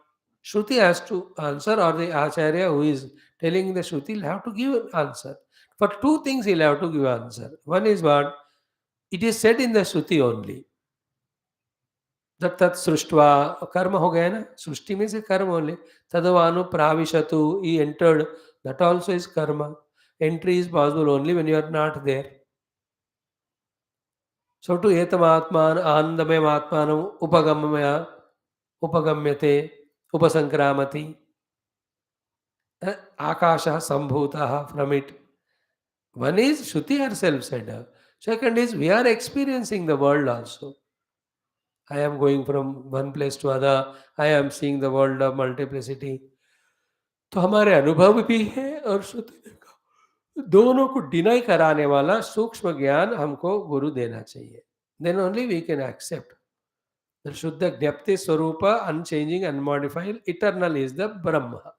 Shruti has to answer, or the Acharya who is telling the Shruti will have to give an answer. For two things he'll have to give answer. One is what? It is said in the Shruti only. tat srishtva, karma ho gaya na? Srishti means a karma only. Tadavanu pravishatu, he entered. That also is karma. Entry is possible only when you are not there. So to etamatman anandamaya atmanam upagamyate upasankramati akasha sambhutah from it. One is Shruti herself said. Second is we are experiencing the world also. I am going from one place to other. I am seeing the world of multiplicity. तो हमारे अनुभव भी है और श्रुति ने कहा दोनों को डिनाई कराने वाला सूक्ष्म ज्ञान हमको गुरु देना चाहिए. Then only we can accept. The Shuddha Jnapti Swarupa, unchanging, unmodified, eternal is the Brahma.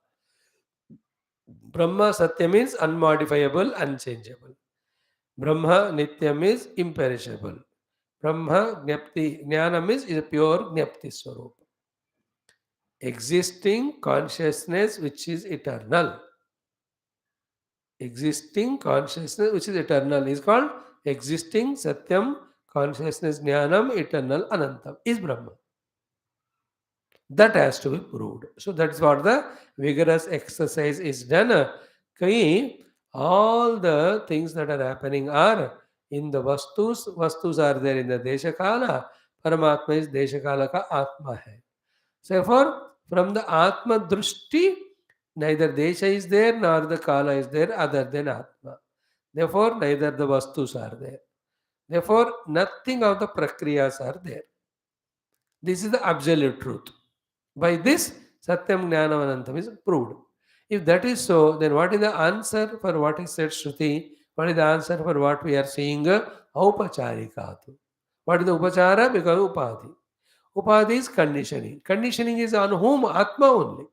Brahma Satya means unmodifiable, unchangeable. Brahma Nityam is imperishable. Brahma Jnapti Jnanam is a pure Jnapti Swarupa. Existing consciousness which is eternal. Existing consciousness which is eternal is called existing Satyam consciousness Jnanam eternal Anantam is Brahma. That has to be proved. So that's what the vigorous exercise is done. Kai, all the things that are happening are in the vastus. Vastus are there in the Deshakala. Paramatma is Deshakala ka Atma hai. So therefore, from the Atma Drushti, neither Desha is there nor the Kala is there other than Atma. Therefore, neither the Vastus are there. Therefore, nothing of the Prakriyas are there. This is the absolute truth. By this, Satyam Jnanam Anantam is proved. If that is so, then what is the answer for what is said Shruti? What is the answer for what we are seeing? Aupacharikatu. What is the Upachara? Because Upadhi. Upadhi is conditioning. Conditioning is on whom? Atma only.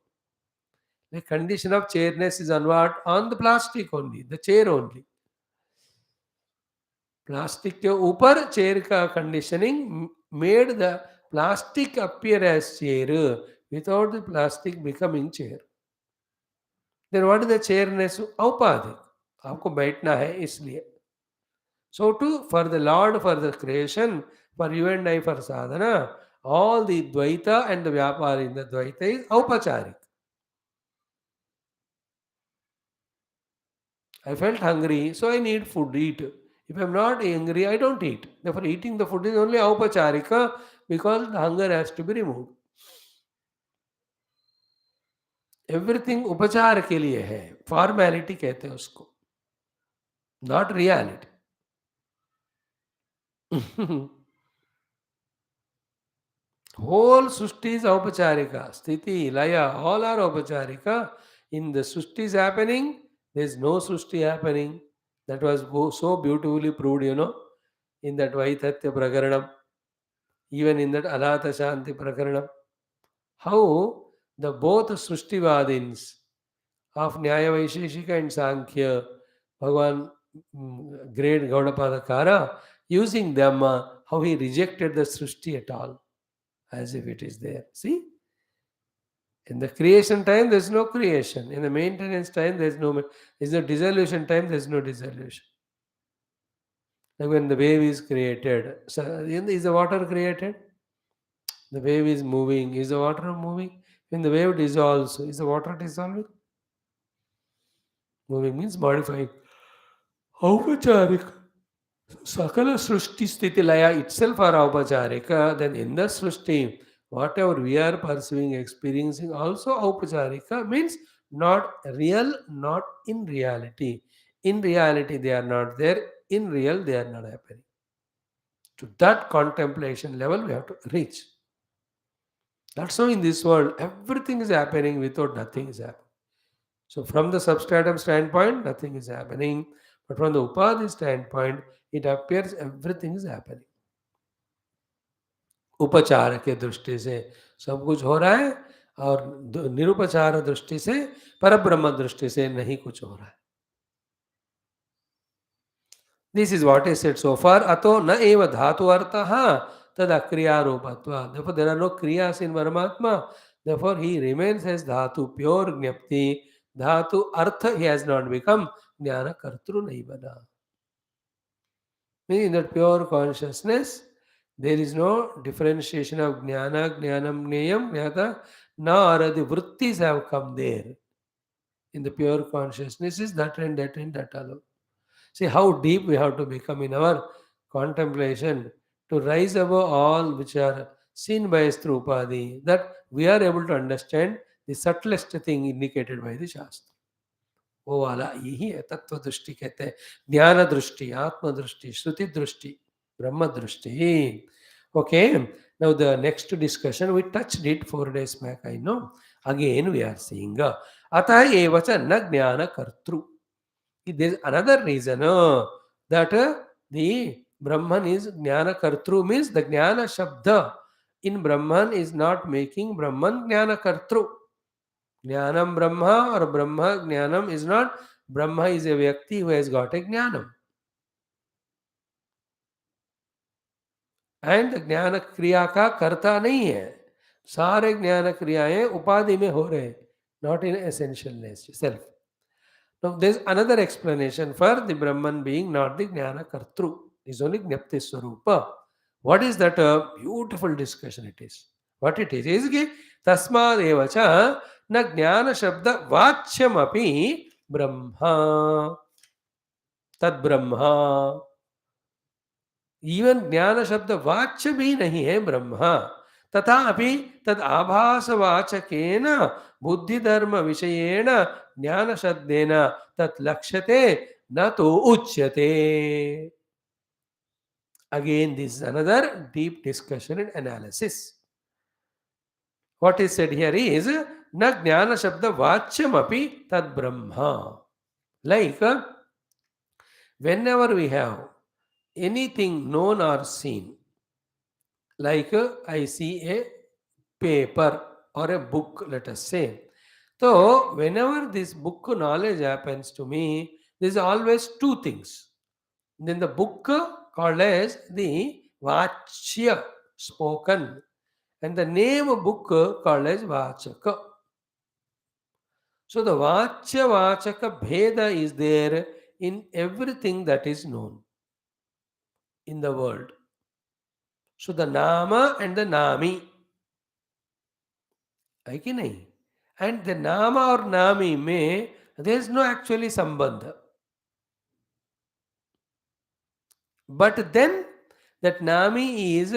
The condition of chairness is on what? On the plastic only, the chair only. Plastic के ऊपर chair का conditioning made the plastic appear as chair without the plastic becoming chair. Then what is the chairness? औपाधिक. आपको बैठना है इसलिए. So too for the Lord, for the creation, for you and I for sadhana, all the Dvaita and the Vyapara in the Dvaita is aupacharik. I felt hungry, so I need food to eat. If I am not hungry, I don't eat. Therefore, eating the food is only aupacharika because the hunger has to be removed. Everything उपचार के लिए है, formality कहते हैं उसको, not reality. Whole Sushti is Aupacharika. Sthiti, Laya, all are Aupacharika. In the Sushti is happening, there is no Sushti happening. That was so beautifully proved, in that Vaitatya Prakaranam, even in that Anata Shanti Prakaranam. How the both Srushtivadins of Nyaya Vaisheshika and Sankhya, Bhagavan great Gaudapadakara, using them, how he rejected the Srushti at all. As if it is there. See? In the creation time, there is no creation. In the maintenance time, there is no dissolution time, there is no dissolution. Like when the wave is created, so is the water created? The wave is moving. Is the water moving? When the wave dissolves, is the water dissolving? Moving means modifying. Aupacharika. Sakala Srushti Sthiti Laya itself are Aupacharika. Then in the Srushti, whatever we are pursuing, experiencing, also Aupacharika means not real, not in reality. In reality, they are not there. In real, they are not happening. To that contemplation level, we have to reach. That's how in this world, everything is happening without nothing is happening. So from the substratum standpoint, nothing is happening. But from the Upadhi standpoint, it appears everything is happening. उपचार के दृष्टि से सब कुछ हो रहा है और निरुपचार दृष्टि से परब्रह्म दृष्टि से नहीं कुछ हो रहा है. This is what is said so far. अतो न एव धातु अर्थः तद अक्रिया रूपत्वात्. Therefore there are no kriyas in Paramatma. Therefore he remains as dhatu, pure jnapti. Dhatu artha he has not become. Jnana kartru nahi bana. Meaning in that pure consciousness, there is no differentiation of jnana, jnanam, jnayam, jnata, nor the vrittis have come there. in the pure consciousness is that and that and that alone. See how deep we have to become in our contemplation to rise above all which are seen by us through Upadhi, that we are able to understand the subtlest thing indicated by the Shastra. वो वाला यही है तत्व दृष्टि कहते हैं ज्ञान दृष्टि आत्म दृष्टि श्रुति दृष्टि ब्रह्म दृष्टि. Okay, now the next discussion we touched it 4 days back, I know. Again we are seeing atah evacha na jnana kartru. There is another reason that the Brahman is jnana kartru, means the jnana shabda in Brahman is not making Brahman jnana kartru. Jnanam Brahma or Brahma Jnanam is not. Brahma is a Vyakti who has got a Jnanam. And ज्ञान क्रिया का कर्ता नहीं है. सारे ज्ञान क्रियाएं उपाधि में हो रहे हैं, not in essentialness self. Now there is another explanation for the Brahman being not the Jnana Kartru. It is only Jnapti Swarupa. What is that? A beautiful discussion it is. What it is कि तस्माद् एव च न ज्ञान शब्द वाच्यमपि ब्रह्मा तद Brahma. Even ज्ञान शब्द वाच्य भी नहीं है ब्रह्मा, तथापि तद आभासवाचकेन बुद्धि धर्म विषयेण ज्ञान शब्देन तत् लक्ष्यते न तो उच्यते. Again, this is another deep discussion and analysis. What is said here is na jnana shabda vachyam api tad brahma. Like whenever we have anything known or seen, like I see a paper or a book, let us say. So, whenever this book knowledge happens to me, there is always two things. Then the book called as the Vachya, spoken, and the name of book called as Vachaka. So the Vachya Vachaka Bheda is there in everything that is known in the world. So the Nama and the Nami. है कि नहीं? And the Nama or Nami में there is no actually sambandha. But then that Nami is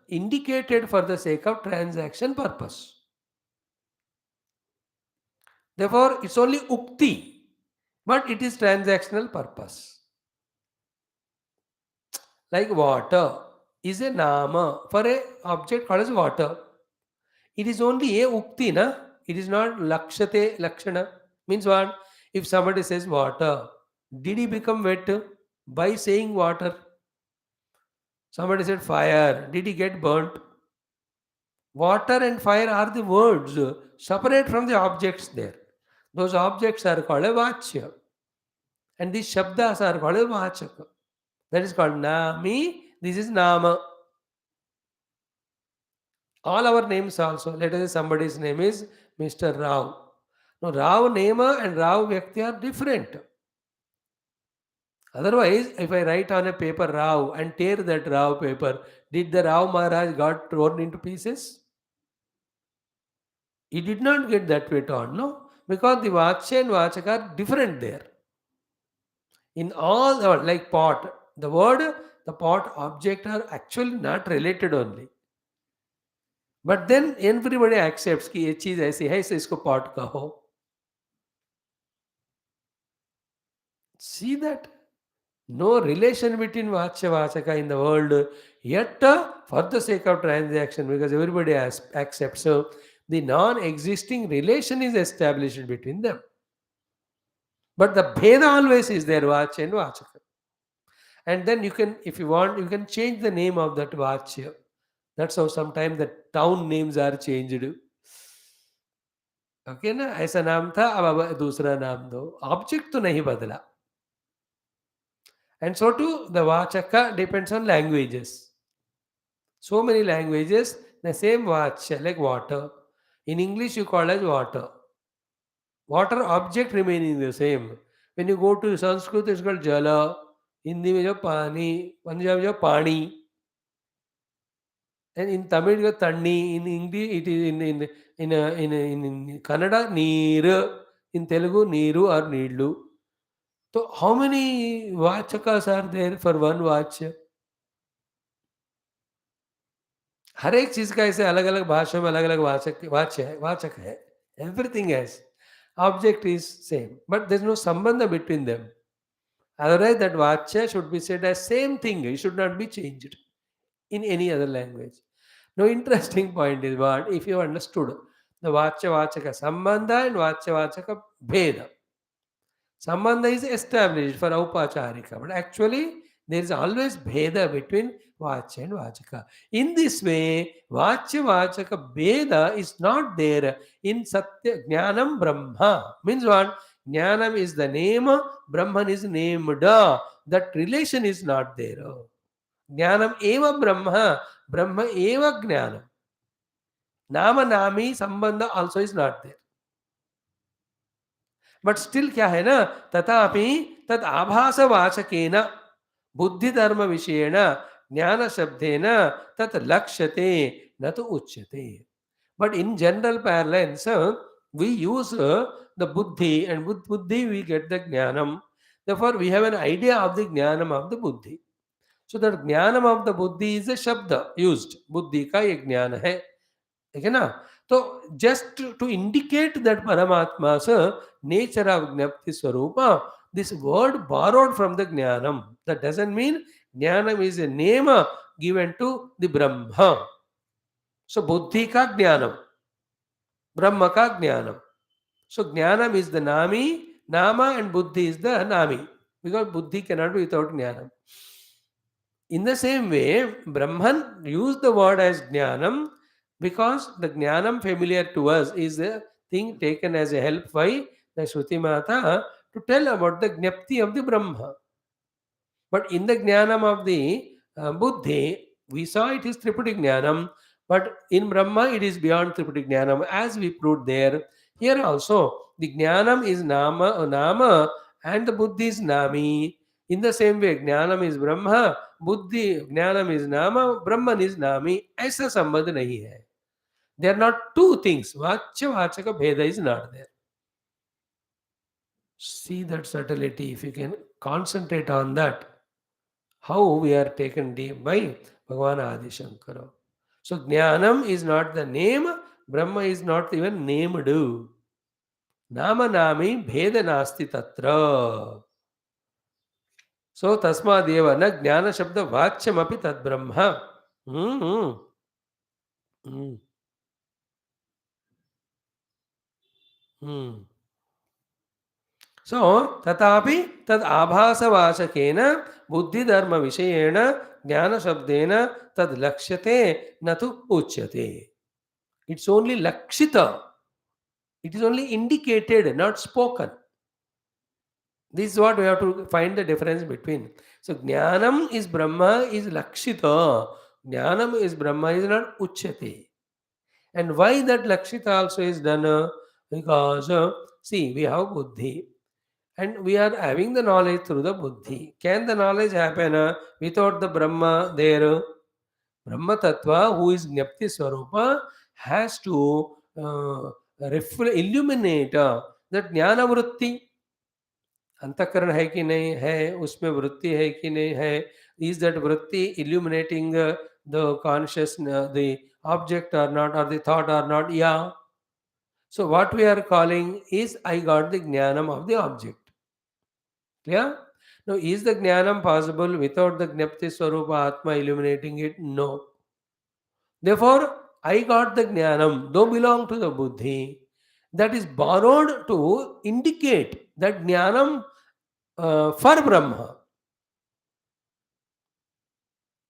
indicated for the sake of transaction purpose. Therefore, it's only Ukti, but it is transactional purpose. Like water is a Nama for a object called as water. It is only a Ukti, na? It is not Lakshate Lakshana. Means what? If somebody says water, did he become wet by saying water? Somebody said fire, did he get burnt? Water and fire are the words separate from the objects there. Those objects are called a Vachya. And these Shabdas are called a Vachaka. That is called Nami, this is Nama. All our names also, let us say somebody's name is Mr. Rao. Now, Rao Nema and Rao Vyakti are different. Otherwise, if I write on a paper Rao and tear that Rao paper, did the Rao Maharaj got torn into pieces? He did not get that way torn, no? Because the Vachya and Vachaka are different there. In all, like pot, the word, the pot object are actually not related only. But then everybody accepts कि ये चीज ऐसी है इसे इसको pot कहो. See that? No relation between Vachya Vachaka in the world, yet for the sake of transaction, because everybody accepts, so the non-existing relation is established between them. But the Bheda always is there, Vachya and Vachaka. And then you can, if you want, you can change the name of that Vachya. That's how sometimes the town names are changed. Okay ना, ऐसा नाम था अब दूसरा नाम दो, object तो नहीं बदला. And so too, the Vachaka depends on languages. So many languages, the same Vachya, like water. In English, you call as water. Water object remaining the same. When you go to Sanskrit, it's called Jala. Hindi में जो पानी, Punjab में जो पानी. And in Tamil, Tanni. In English, it is in Kannada, Neer. In Telugu, Neeru or Needlu. So how many vachakas are there for one vachya? हर एक चीज का ऐसे अलग अलग भाषा में अलग अलग वाचक है everything as object is same but there is no संबंध between them otherwise that vachya should be said as same thing, it should not be changed in any other language. Now interesting point is what if you understood the vachya vachaka sambandha and vachya vachaka bheda. Sambandha is established for Aupacharika, but actually there is always Bheda between Vachya and Vachaka. In this way, Vachya Vachaka Bheda is not there in Satya Jnanam Brahma. Means what? Jnanam is the name, Brahman is named. That relation is not there. Jnanam eva Brahma, Brahma eva Jnanam. Nama Nami Sambandha also is not there. But still क्या है ना तथापि तद आभासवाचकेन बुद्धिधर्म विषयेण ज्ञान शब्देन तत् लक्ष्यते न तो उच्यते. But in general parlance, we use the buddhi, and with buddhi we get the jnanam. Therefore, we have an idea of the jnanam of the buddhi. So, the jnanam of the buddhi is a shabda used. Buddhi ka ek jnana hai. ठीक है ना. तो just to indicate that परमात्मा's nature of gnapti swarupa, this word borrowed from the jnanam. That doesn't mean jnanam is a name given to the Brahma. So buddhi ka jnanam, Brahma ka jnanam. So jnanam is the nami, nama, and buddhi is the nami, because buddhi cannot be without jnanam. In the same way, Brahman used the word as jnanam because the jnanam familiar to us is a thing taken as a help by the Shruti Mata to tell about the gnapti of the Brahma. But in the jnanam of the buddhi, we saw it is Triputi jnanam, but in Brahma it is beyond Triputi jnanam, as we proved there. Here also, the jnanam is nama, and the buddhi is nami. In the same way, jnanam is Brahma, buddhi, jnanam is nama, Brahman is nami. ऐसा संबंध नहीं है. They are not two things. Vachya vachaka bheda is not there. See that subtlety. If you can concentrate on that, how we are taken deep by Bhagavan Adi Shankara. So Jnanam is not the name, Brahma is not even named. Nama nami bheda nasti tatra. So tasmadeva na jnana shabda vachyam api tad brahma. So tatapi tad abhasavachakena buddhi dharma vishayena jnana shabdena tad lakshyate natu uchyate. It's only lakshita. It is only indicated, not spoken. This is what we have to find the difference between. So jnanam is Brahma is lakshita. Jnanam is Brahma is not uchyate. And why that lakshita also is done? Because see, we have buddhi. And we are having the knowledge through the buddhi. Can the knowledge happen without the Brahma there? Brahma Tattva, who is Jnapti Swarupa, has to illuminate that Jnana Vritti. अंतःकरण है कि नहीं है, उसमें वृत्ति है कि नहीं है, is that vritti illuminating the consciousness, the object or not, or the thought or not? Yeah. So what we are calling is I got the jnanam of the object. Clear? Now, is the jnanam possible without the Gnapti Swarupa Atma illuminating it? No. Therefore, I got the jnanam, though belong to the buddhi, that is borrowed to indicate that jnanam for Brahma.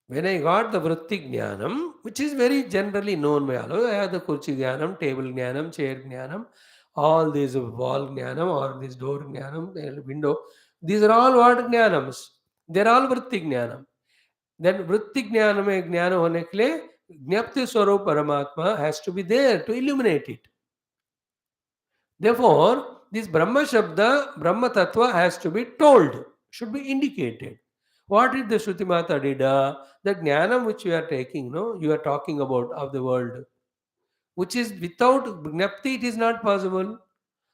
When I got the vritti jnanam, which is very generally known by all, I have the kurchi jnanam, table jnanam, chair jnanam, all these wall jnanam or this door jnanam, window. These are all what jnanams. They are all vritti jnanam. Then vritti jnana में ज्ञान होने के लिए ज्ञप्ति स्वरूप परमात्मा has to be there to illuminate it. Therefore, this Brahma Shabda, Brahma Tattva has to be told, should be indicated. What did the Shruti Mata did? The jnanam which we are taking, no, you are talking about of the world, which is without Gnapti, it is not possible.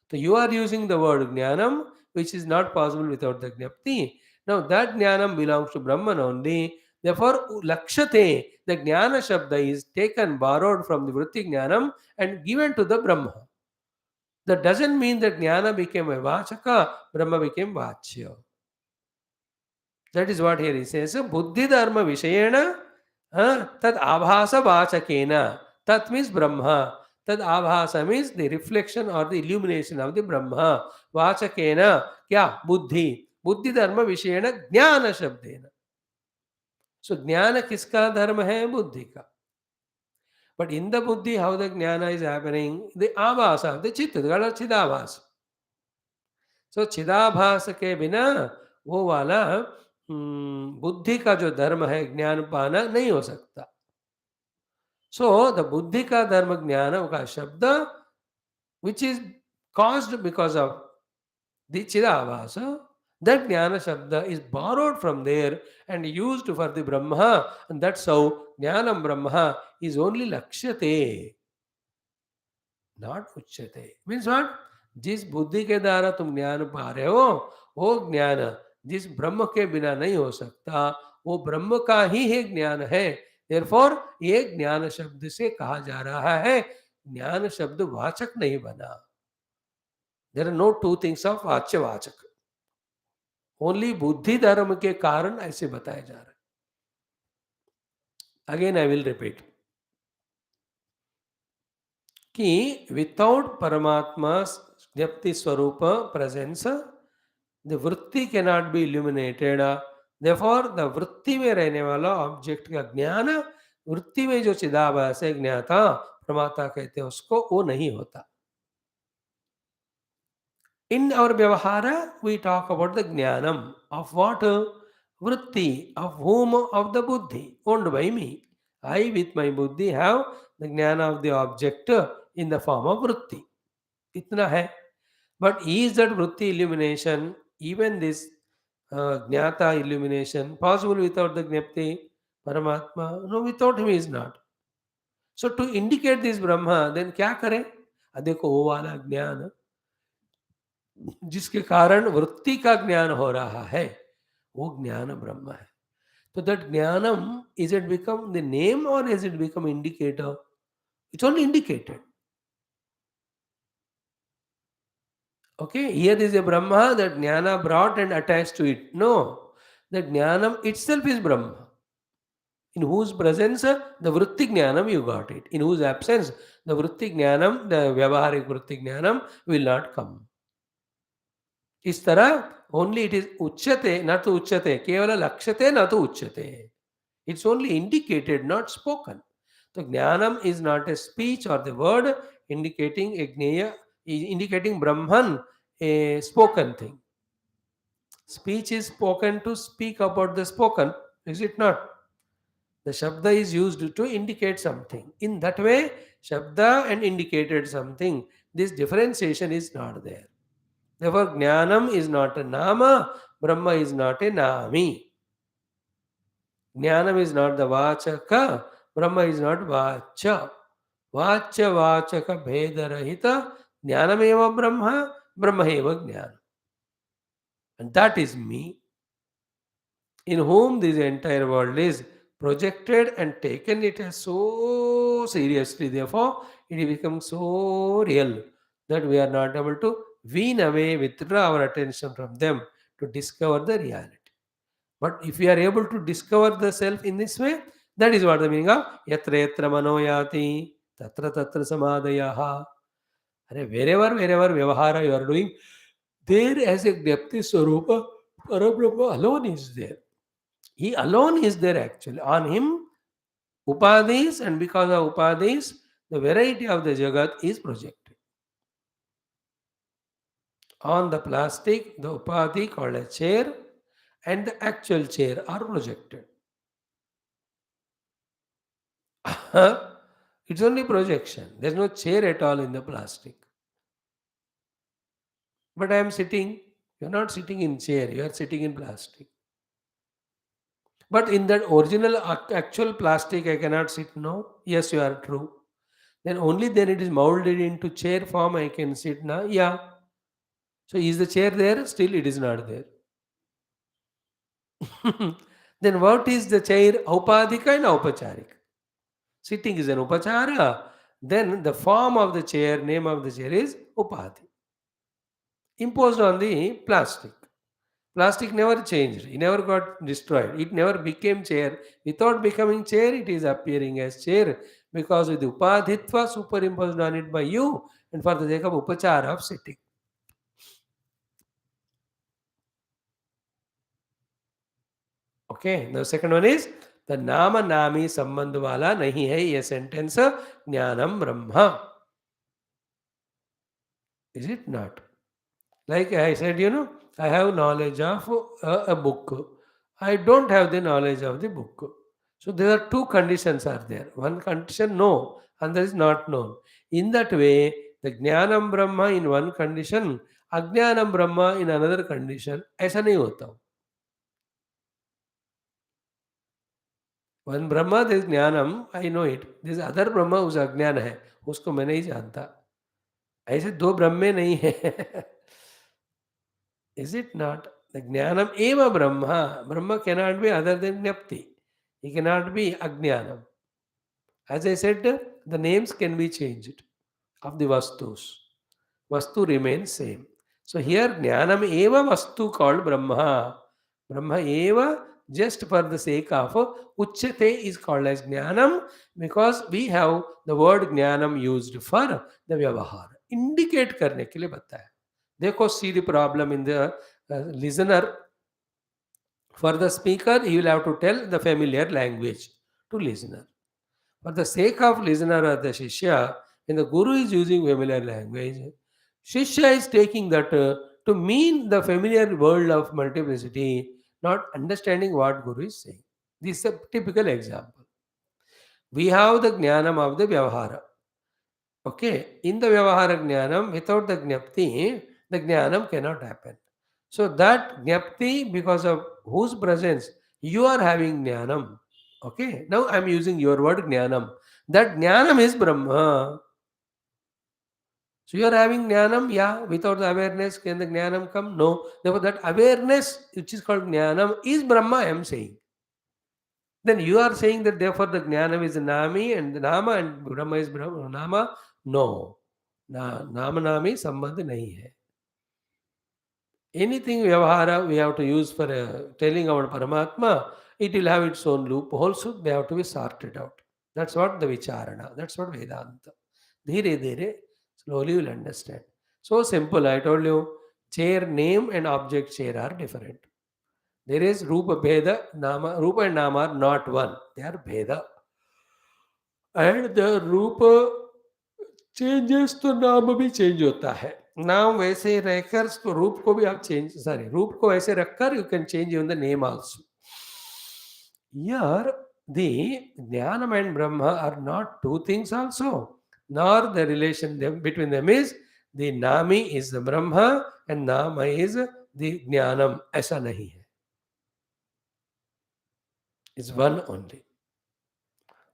So you are using the word jnanam, which is not possible without the jnapti. Now that jnanam belongs to Brahman only. Therefore, lakshate, the jnana shabda is taken, borrowed from the vritti jnanam and given to the Brahma. That doesn't mean that jnana became a vachaka, Brahma became vachya. That is what here he says. Buddhi dharma vishayena tad abhasa vachakena. Tat means Brahma. Tad abhasa means the reflection or the illumination of the Brahma. Vachakena kya? Buddhi. Buddhi dharma vishayena jnana shabdena. So jnana kiska dharma hai? Buddhi ka. But in the buddhi, how the jnana is happening? The abhasa, the chit, the chidabhasa. सो चिदाभास के बिना वो वाला बुद्धि का जो धर्म है ज्ञान पाना नहीं हो सकता. सो द बुद्धि का धर्म ज्ञान का शब्द which is caused because of the chidavasa, that jnana shabda is borrowed from there and used for the Brahma, and that's how jnanam Brahma is only lakshyate, not uchyate. Means what? जिस बुद्धि के द्वारा तुम ज्ञान पा रहे हो वो ज्ञान जिस ब्रह्म के बिना नहीं हो सकता, वो ब्रह्म का ही ज्ञान है. देयरफॉर ये ज्ञान शब्द से कहा जा रहा है, ज्ञान शब्द वाचक नहीं बना. There are no two things of वाच्य वाचक. ओनली बुद्धि धर्म के कारण ऐसे बताया जा रहा है. अगेन आई विल रिपीट कि विदाउट परमात्मा ज्ञप्ति स्वरूप प्रेजेंस, द वृत्ति can not be illuminated. Therefore the वृत्ति में रहने वाला ऑब्जेक्ट का ज्ञान, वृत्ति में जो चिदाभास है ज्ञाता प्रमाता कहते हैं उसको, वो नहीं होता. In our vyavahara, we talk about the jnanam of what? Vritti. Of whom? Of the buddhi, owned by me. I with my buddhi have the jnana of the object in the form of vritti. Itna hai. But is that vritti illumination, even this jnata illumination, possible without the jnapti Paramatma? No, without him is not. So to indicate this Brahma, then क्या करें? देखो वो वाला ज्ञान जिसके कारण वृत्ति का ज्ञान हो रहा है वो ज्ञान ब्रह्म है. तो दैट ज्ञानम, is it become the name or is it become indicator? It's only indicated. Okay, here is a Brahma that jnana brought and attached to it. No, the jnanam itself is Brahma, in whose presence the vritti jnanam you got it, in whose absence the vritti jnanam, the vyavaharik vritti jnanam will not come. इस तरह only it is उच्यते न तो उच्यते, केवल लक्ष्यते न तो उच्यते. It's only indicated not spoken. तो ज्ञानम is not a speech or the word indicating a ज्ञेय, indicating Brahman, a spoken thing. Speech is spoken to speak about the spoken, is it not? The shabda is used to indicate something. In that way, shabda and indicated something. This differentiation is not there. Therefore, jnanam is not a nama, Brahma is not a nami. Jnanam is not the vachaka, Brahma is not vacha. Vacha vachaka bhedarahita, jnanam eva Brahma, Brahma eva jnanam. And that is me, in whom this entire world is projected and taken it as so seriously. Therefore, it becomes so real that we are not able to wean away, withdraw our attention from them to discover the reality. But if we are able to discover the self in this way, that is what the meaning of yatra yatra manoyati tatra tatra samadhayaha. Wherever vyavahara you are doing, there as a jnapti swarupa, Parabrahma alone is there. He alone is there actually. On him, upadhis, and because of upadhis, the variety of the jagat is projected. On the plastic, the upadhi called a chair and the actual chair are projected. It's only projection. There's no chair at all in the plastic. But I am sitting. You're not sitting in chair. You are sitting in plastic. But in that original actual plastic, I cannot sit. No. Yes, you are true. Then only then it is molded into chair form I can sit now. Yeah. So is the chair there? Still it is not there. Then what is the chair? Aupadhika and Aupacharika. Sitting is an upachara. Then the form of the chair, name of the chair is Upadhi. Imposed on the plastic. Plastic never changed. It never got destroyed. It never became chair. Without becoming chair, it is appearing as chair because of the upadhitva superimposed on it by you and for the sake of upachara of sitting. Okay. The second one is the nama nami sambandh wala nahi hai ye sentence jnanam brahma. Is it not? Like I said, I have knowledge of a book. I don't have the knowledge of the book. So there are two conditions are there. One condition no, and there is not known. In that way, the Jnanam Brahma in one condition, Ajnanam Brahma in another condition, ऐसा नहीं होता. One Brahma, there is Jnanam, I know it. There is other Brahma whose अज्ञान है, उसको मैं नहीं जानता. ऐसे दो ब्रह्मे नहीं है. Is it not? The Jnanam eva Brahma. Brahma cannot be other than Jnapti. He cannot be Ajnanam. As I said, the names can be changed of the Vastus. Vastu remains same. So here Jnanam eva Vastu called Brahma. Brahma eva just for the sake of Uchyate is called as Jnanam because we have the word Jnanam used for the Vyavahara. Indicate करने के लिए बताया. देखो, see the problem in the listener. For the speaker, he will have to tell the familiar language to listener. For the sake of listener or the Shishya, when the Guru is using familiar language, Shishya is taking that to mean the familiar world of multiplicity, not understanding what Guru is saying. This is a typical example. We have the Jnanam of the Vyavahara. Okay, in the Vyavahara Jnanam, without the Jnapti, the Jnanam cannot happen. So that Jnapti, because of whose presence you are having Jnanam. Okay, now I am using your word Jnanam. That Jnanam is Brahma. So you are having Jnanam, yeah, without the awareness, can the Jnanam come? No. Therefore, that awareness, which is called Jnanam, is Brahma, I am saying. Then you are saying that therefore the Jnanam is Nami and the Nama and Brahma is Brahma, Nama. No. Nama Nami Sambandh nahi hai. Anything Vyavahara we have to use for telling our Paramatma, it will have its own loopholes, so they have to be sorted out. That's what the Vicharana, that's what Vedanta. Dhire dhire, slowly you will understand. So simple, I told you, chair name and object chair are different. There is Rupa Bheda, Nama, Rupa and Nama are not one, they are Bheda. And the Rupa changes तो नाम भी change होता है. नाम वैसे रहकर तो रूप को भी आप चेंज रूप को वैसे रखकर you can change even the name also. Here the Jnanam and Brahma are not two things also, nor the relation between them is the Nami is the Brahma and Nama is the Jnanam. ऐसा नहीं है. It's one only.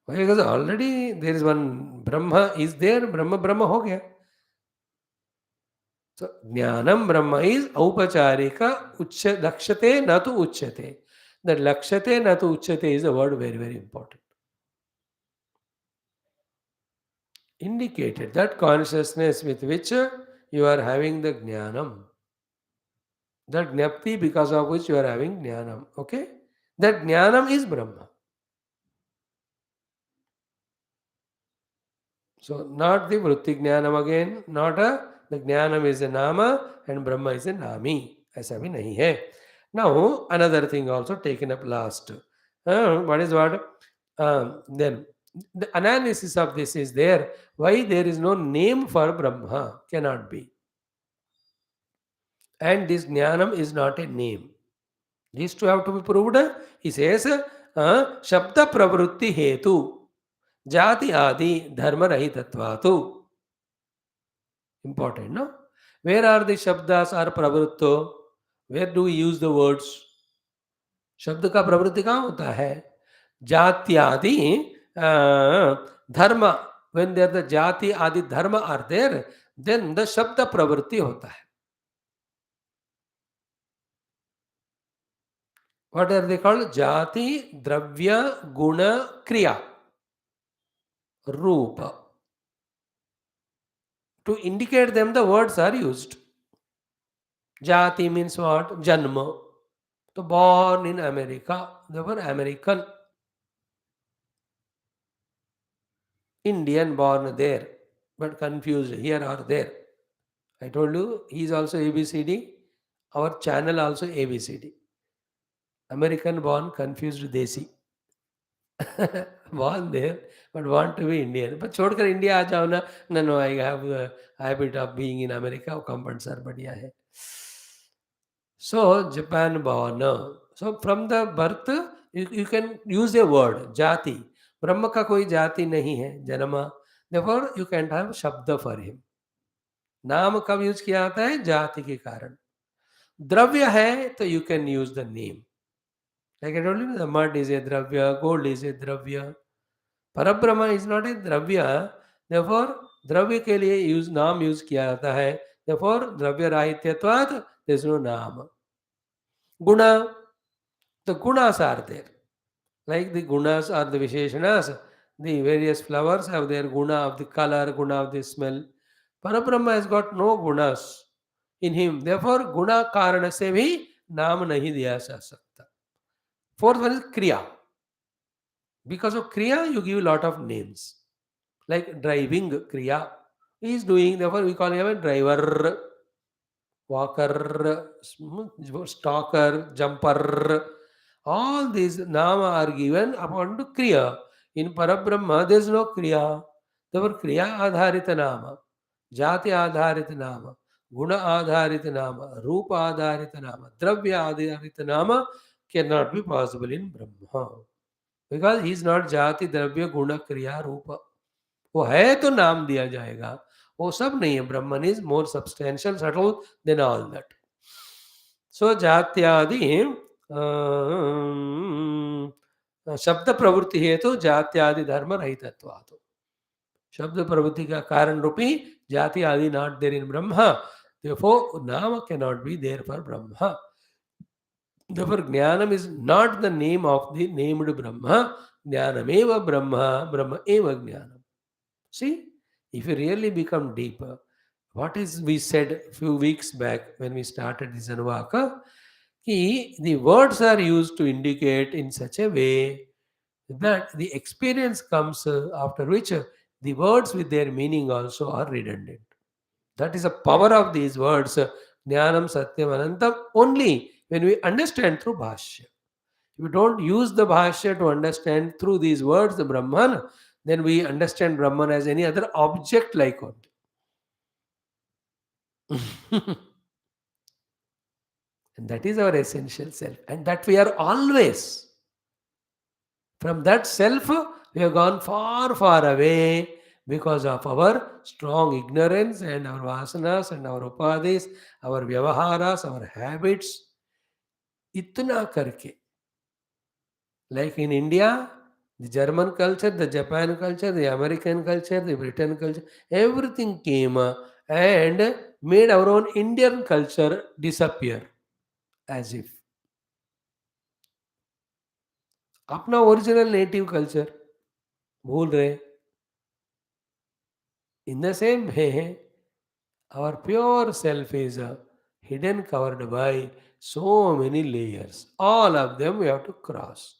Why? Because already there is one Brahma is there, Brahma Brahma हो गया. So, Jnanam Brahma is Aupacharika Lakshate na tu Uchyate. That Lakshate na tu Uchyate is a word very, very important. Indicated that consciousness with which you are having the Jnanam. That Jnapti because of which you are having Jnanam. Okay? That Jnanam is Brahma. So, not the Vritti Jnanam again, not the Jnanam is a Nama and Brahma is a Nami. ऐसा भी नहीं है. Now, another thing also taken up last. What is what? Then, the analysis of this is there. Why there is no name for Brahma? Cannot be. And this Jnanam is not a name. These two have to be proved. He says, Shabda Pravrutti Hetu. Jati Adi Dharma Rahitattvatu. Important, no? Where are the Shabdas are Pravrutto? Where do we use the words? शब्द का प्रवृत्ति कहाँ होता है? जात्यादि धर्म. When there the jati adi dharma are there, then the shabda pravritti होता है. What are they called? Jati, Dravya, Guna, Kriya. Rupa. To indicate them, the words are used. Jati means what? Janma. So born in America, they were American. Indian born there, but confused here or there. I told you, he is also ABCD. Our channel also ABCD. American born, confused Desi. Born there, but want to be Indian. But छोड़कर India आ जाओ ना. No, no, I have a habit of being in America. Compensar बढ़िया है. So Japan born. So from the birth, you can use a word jati. ब्रह्म का कोई जाति नहीं है, जन्मा. Therefore you can't have शब्द for him. नाम कब यूज किया जाता है? जाति के कारण. द्रव्य है तो you can use the name. Like I told you, the mud is a dravya, gold is a dravya. Parabrahma is not a dravya. Therefore, द्रव्य के लिए यूज नाम यूज किया जाता है. Therefore, द्रव्य राहित्यत्वात् there is no नाम. Guna, the gunas are there. Like the gunas are the visheshanas. The various flowers have their guna of the color, guna of the smell. Parabrahma has got no gunas in him. Therefore, guna karana se bhi naam nahi diya जा सकता. Fourth one is kriya. Because of kriya, you give a lot of names. Like driving kriya. He is doing, therefore we call him a driver, walker, stalker, jumper. All these nama are given upon to kriya. In Parabrahma, there is no kriya. Therefore, kriya adharita nama, jati adharita nama, guna adharita nama, rupa adharita nama, dravya adharita nama cannot be possible in Brahma. Because he is not jati, dravya, guna, kriya, rupa. वो है तो नाम दिया जाएगा, वो सब नहीं है. Brahman is more substantial subtle than all that. So जात्यादि शब्द प्रवृत्ति है तो जात्यादि धर्म रहितत्वात्. शब्द प्रवृत्ति का कारण रूपी जाति आदि not there in Brahma. therefore नाम cannot be there for Brahma. Therefore jnanam is not the name of the named Brahma. Jnanameva Brahma, Brahma eva jnanam. See, if you really become deeper, what is we said a few weeks back when we started this Anuvaka, the words are used to indicate in such a way that the experience comes after which the words with their meaning also are redundant. That is the power of these words, Jnanam Satyam Anantam, only when we understand through Bhashya. If we don't use the Bhashya to understand through these words the Brahman, then we understand Brahman as any other object like only. And that is our essential self. And that we are always. From that self, we have gone far, far away because of our strong ignorance and our vasanas and our upadhis, our vyavaharas, our habits. Itna karke. Like in India, the German culture, the Japan culture, the American culture, the Britain culture, everything came and made our own Indian culture disappear. As if. अपना original native culture भूल रहे. In the same way, our pure self is hidden, covered by so many layers. All of them we have to cross.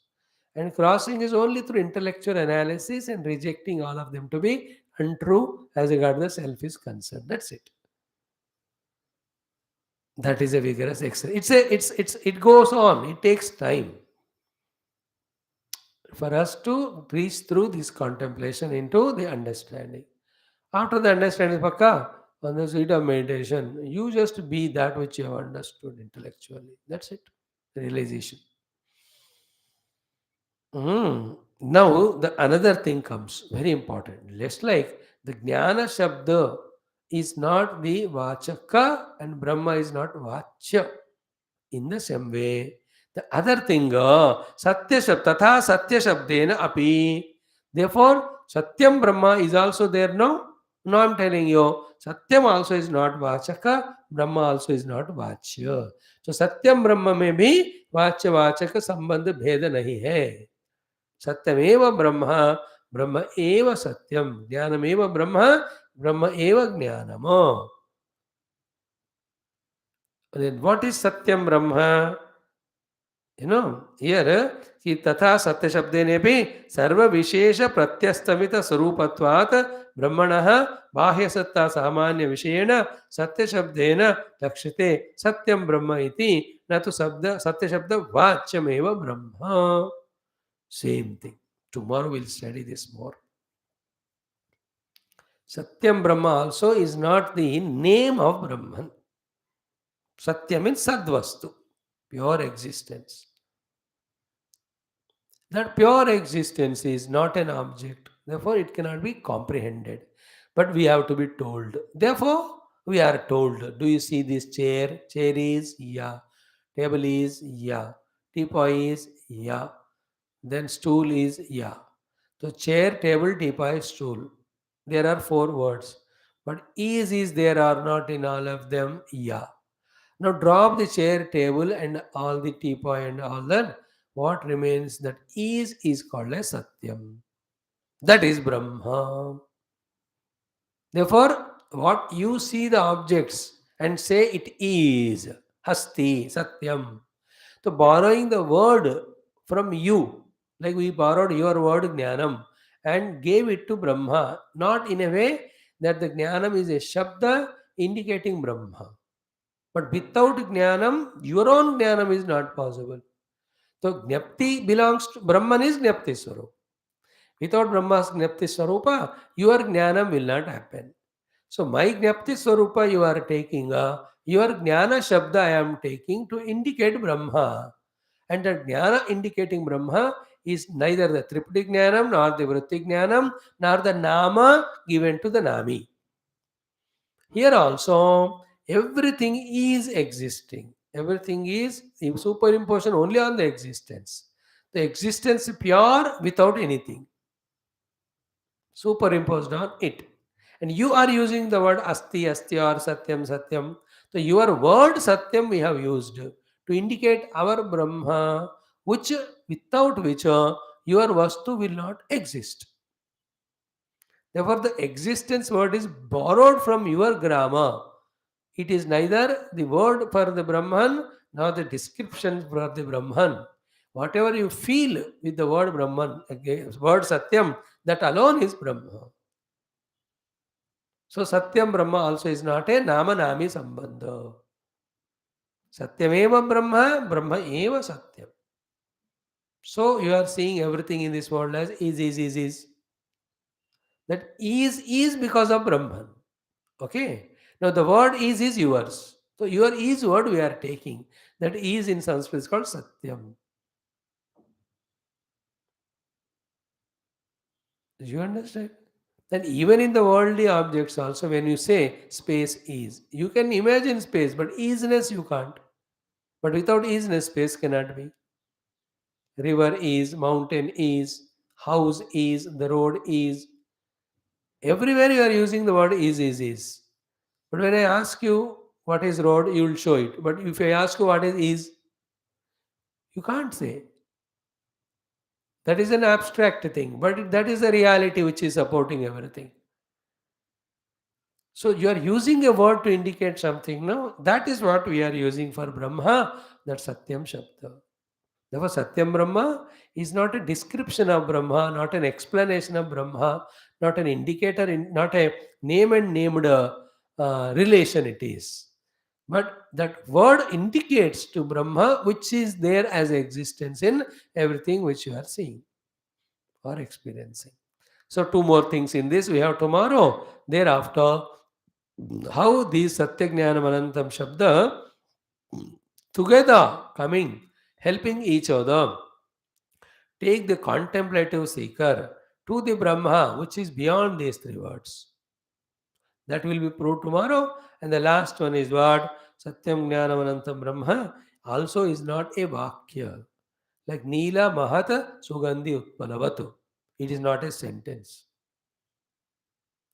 And crossing is only through intellectual analysis and rejecting all of them to be untrue as regard the self is concerned. That's it. That is a vigorous exercise. It goes on. It takes time for us to reach through this contemplation into the understanding. After the understanding, Pakka, on the seat of meditation, you just be that which you have understood intellectually. That's it. Realization. Now, the another thing comes, very important. Just like the Jnana Shabda is not the Vachaka and Brahma is not Vachya. In the same way, the other thing, Satya Shabda, Tatha Satya Shabdena api. Therefore, Satyam Brahma is also there now. Now I'm telling you, Satyam also is not Vachaka, Brahma also is not Vachya. So Satyam Brahma में भी वाच्य वाचक संबंध भेद नहीं है. सत्यमेव ब्रह्म, ब्रह्म एव सत्यम, ज्ञानमेव ब्रह्म, ब्रह्म एव ज्ञानम. Then what is Satyam Brahma? Here कि तथा सत्य शब्देन भी सर्व विशेष प्रत्यस्तमित स्वरूपत्वात् ब्रह्मणः बाह्य सत्ता सामान्य विषयेण सत्य शब्देन लक्ष्यते सत्यम ब्रह्म इति, न तो शब्द सत्य शब्द वाच्यमेव ब्रह्म. Same thing. Tomorrow we'll study this more. Satyam Brahma also is not the name of Brahman. Satya means Sadvastu, pure existence. That pure existence is not an object, therefore it cannot be comprehended. But we have to be told. Therefore, we are told. Do you see this chair? Chair is yeah. Table is yeah. Teapot is yeah. Then stool is yeah. So chair, table, teapot, stool. There are 4 words. But is there or not in all of them? Yeah. Now drop the chair, table, and all the teapot and all that. What remains that is called as Satyam. That is Brahma. Therefore, what you see the objects and say it is Hasti, Satyam. So borrowing the word from you, like we borrowed your word Jnanam and gave it to Brahma, not in a way that the Jnanam is a Shabda indicating Brahma. But without Jnanam, your own Jnanam is not possible. So Jnapti belongs to Brahman is Jnapti Swarupa. Without Brahma's Jnapti Swarupa, your Jnanam will not happen. So my Jnapti Swarupa you are taking, your Jnana Shabda I am taking to indicate Brahma. And the Jnana indicating Brahma is neither the Tripti Jnanam, nor the Vritti Jnanam, nor the Nama given to the Nami. Here also, everything is existing. Everything is superimposition only on the existence. The existence is pure without anything. Superimposed on it. And you are using the word asti, asti or satyam, satyam. So your word satyam we have used to indicate our Brahma, which without which your vastu will not exist. Therefore, the existence word is borrowed from your grammar. It is neither the word for the Brahman nor the description for the Brahman. Whatever you feel with the word Brahman, word Satyam, that alone is Brahma. So Satyam Brahma also is not a Nama Nami Sambandha. Satyameva Brahma, Brahma eva Satyam. So you are seeing everything in this world as is. That is because of Brahman. Okay. Now the word is yours. So your is word we are taking. That is in Sanskrit is called Satyam. Do you understand? Then even in the worldly objects also, when you say space is, you can imagine space, but isness you can't. But without isness, space cannot be. River is, mountain is, house is, the road is. Everywhere you are using the word is. But when I ask you what is road, you will show it. But if I ask you what is, you can't say. That is an abstract thing, but that is a reality which is supporting everything. So you are using a word to indicate something. No, that is what we are using for Brahma, that Satyam Shabda. Therefore, Satyam Brahma is not a description of Brahma, not an explanation of Brahma, not an indicator, not a name and named relation it is. But that word indicates to Brahma which is there as existence in everything which you are seeing or experiencing. So, 2 more things in this we have tomorrow. Thereafter, how these Satyajnanam Anantam Shabda together coming, helping each other, take the contemplative seeker to the Brahma, which is beyond these 3 words. That will be proved tomorrow. And the last one is what? Satyam Jnanam Anantam Brahma also is not a Vakya. Like Neela Mahata Sugandhi Utpalavatu. It is not a sentence.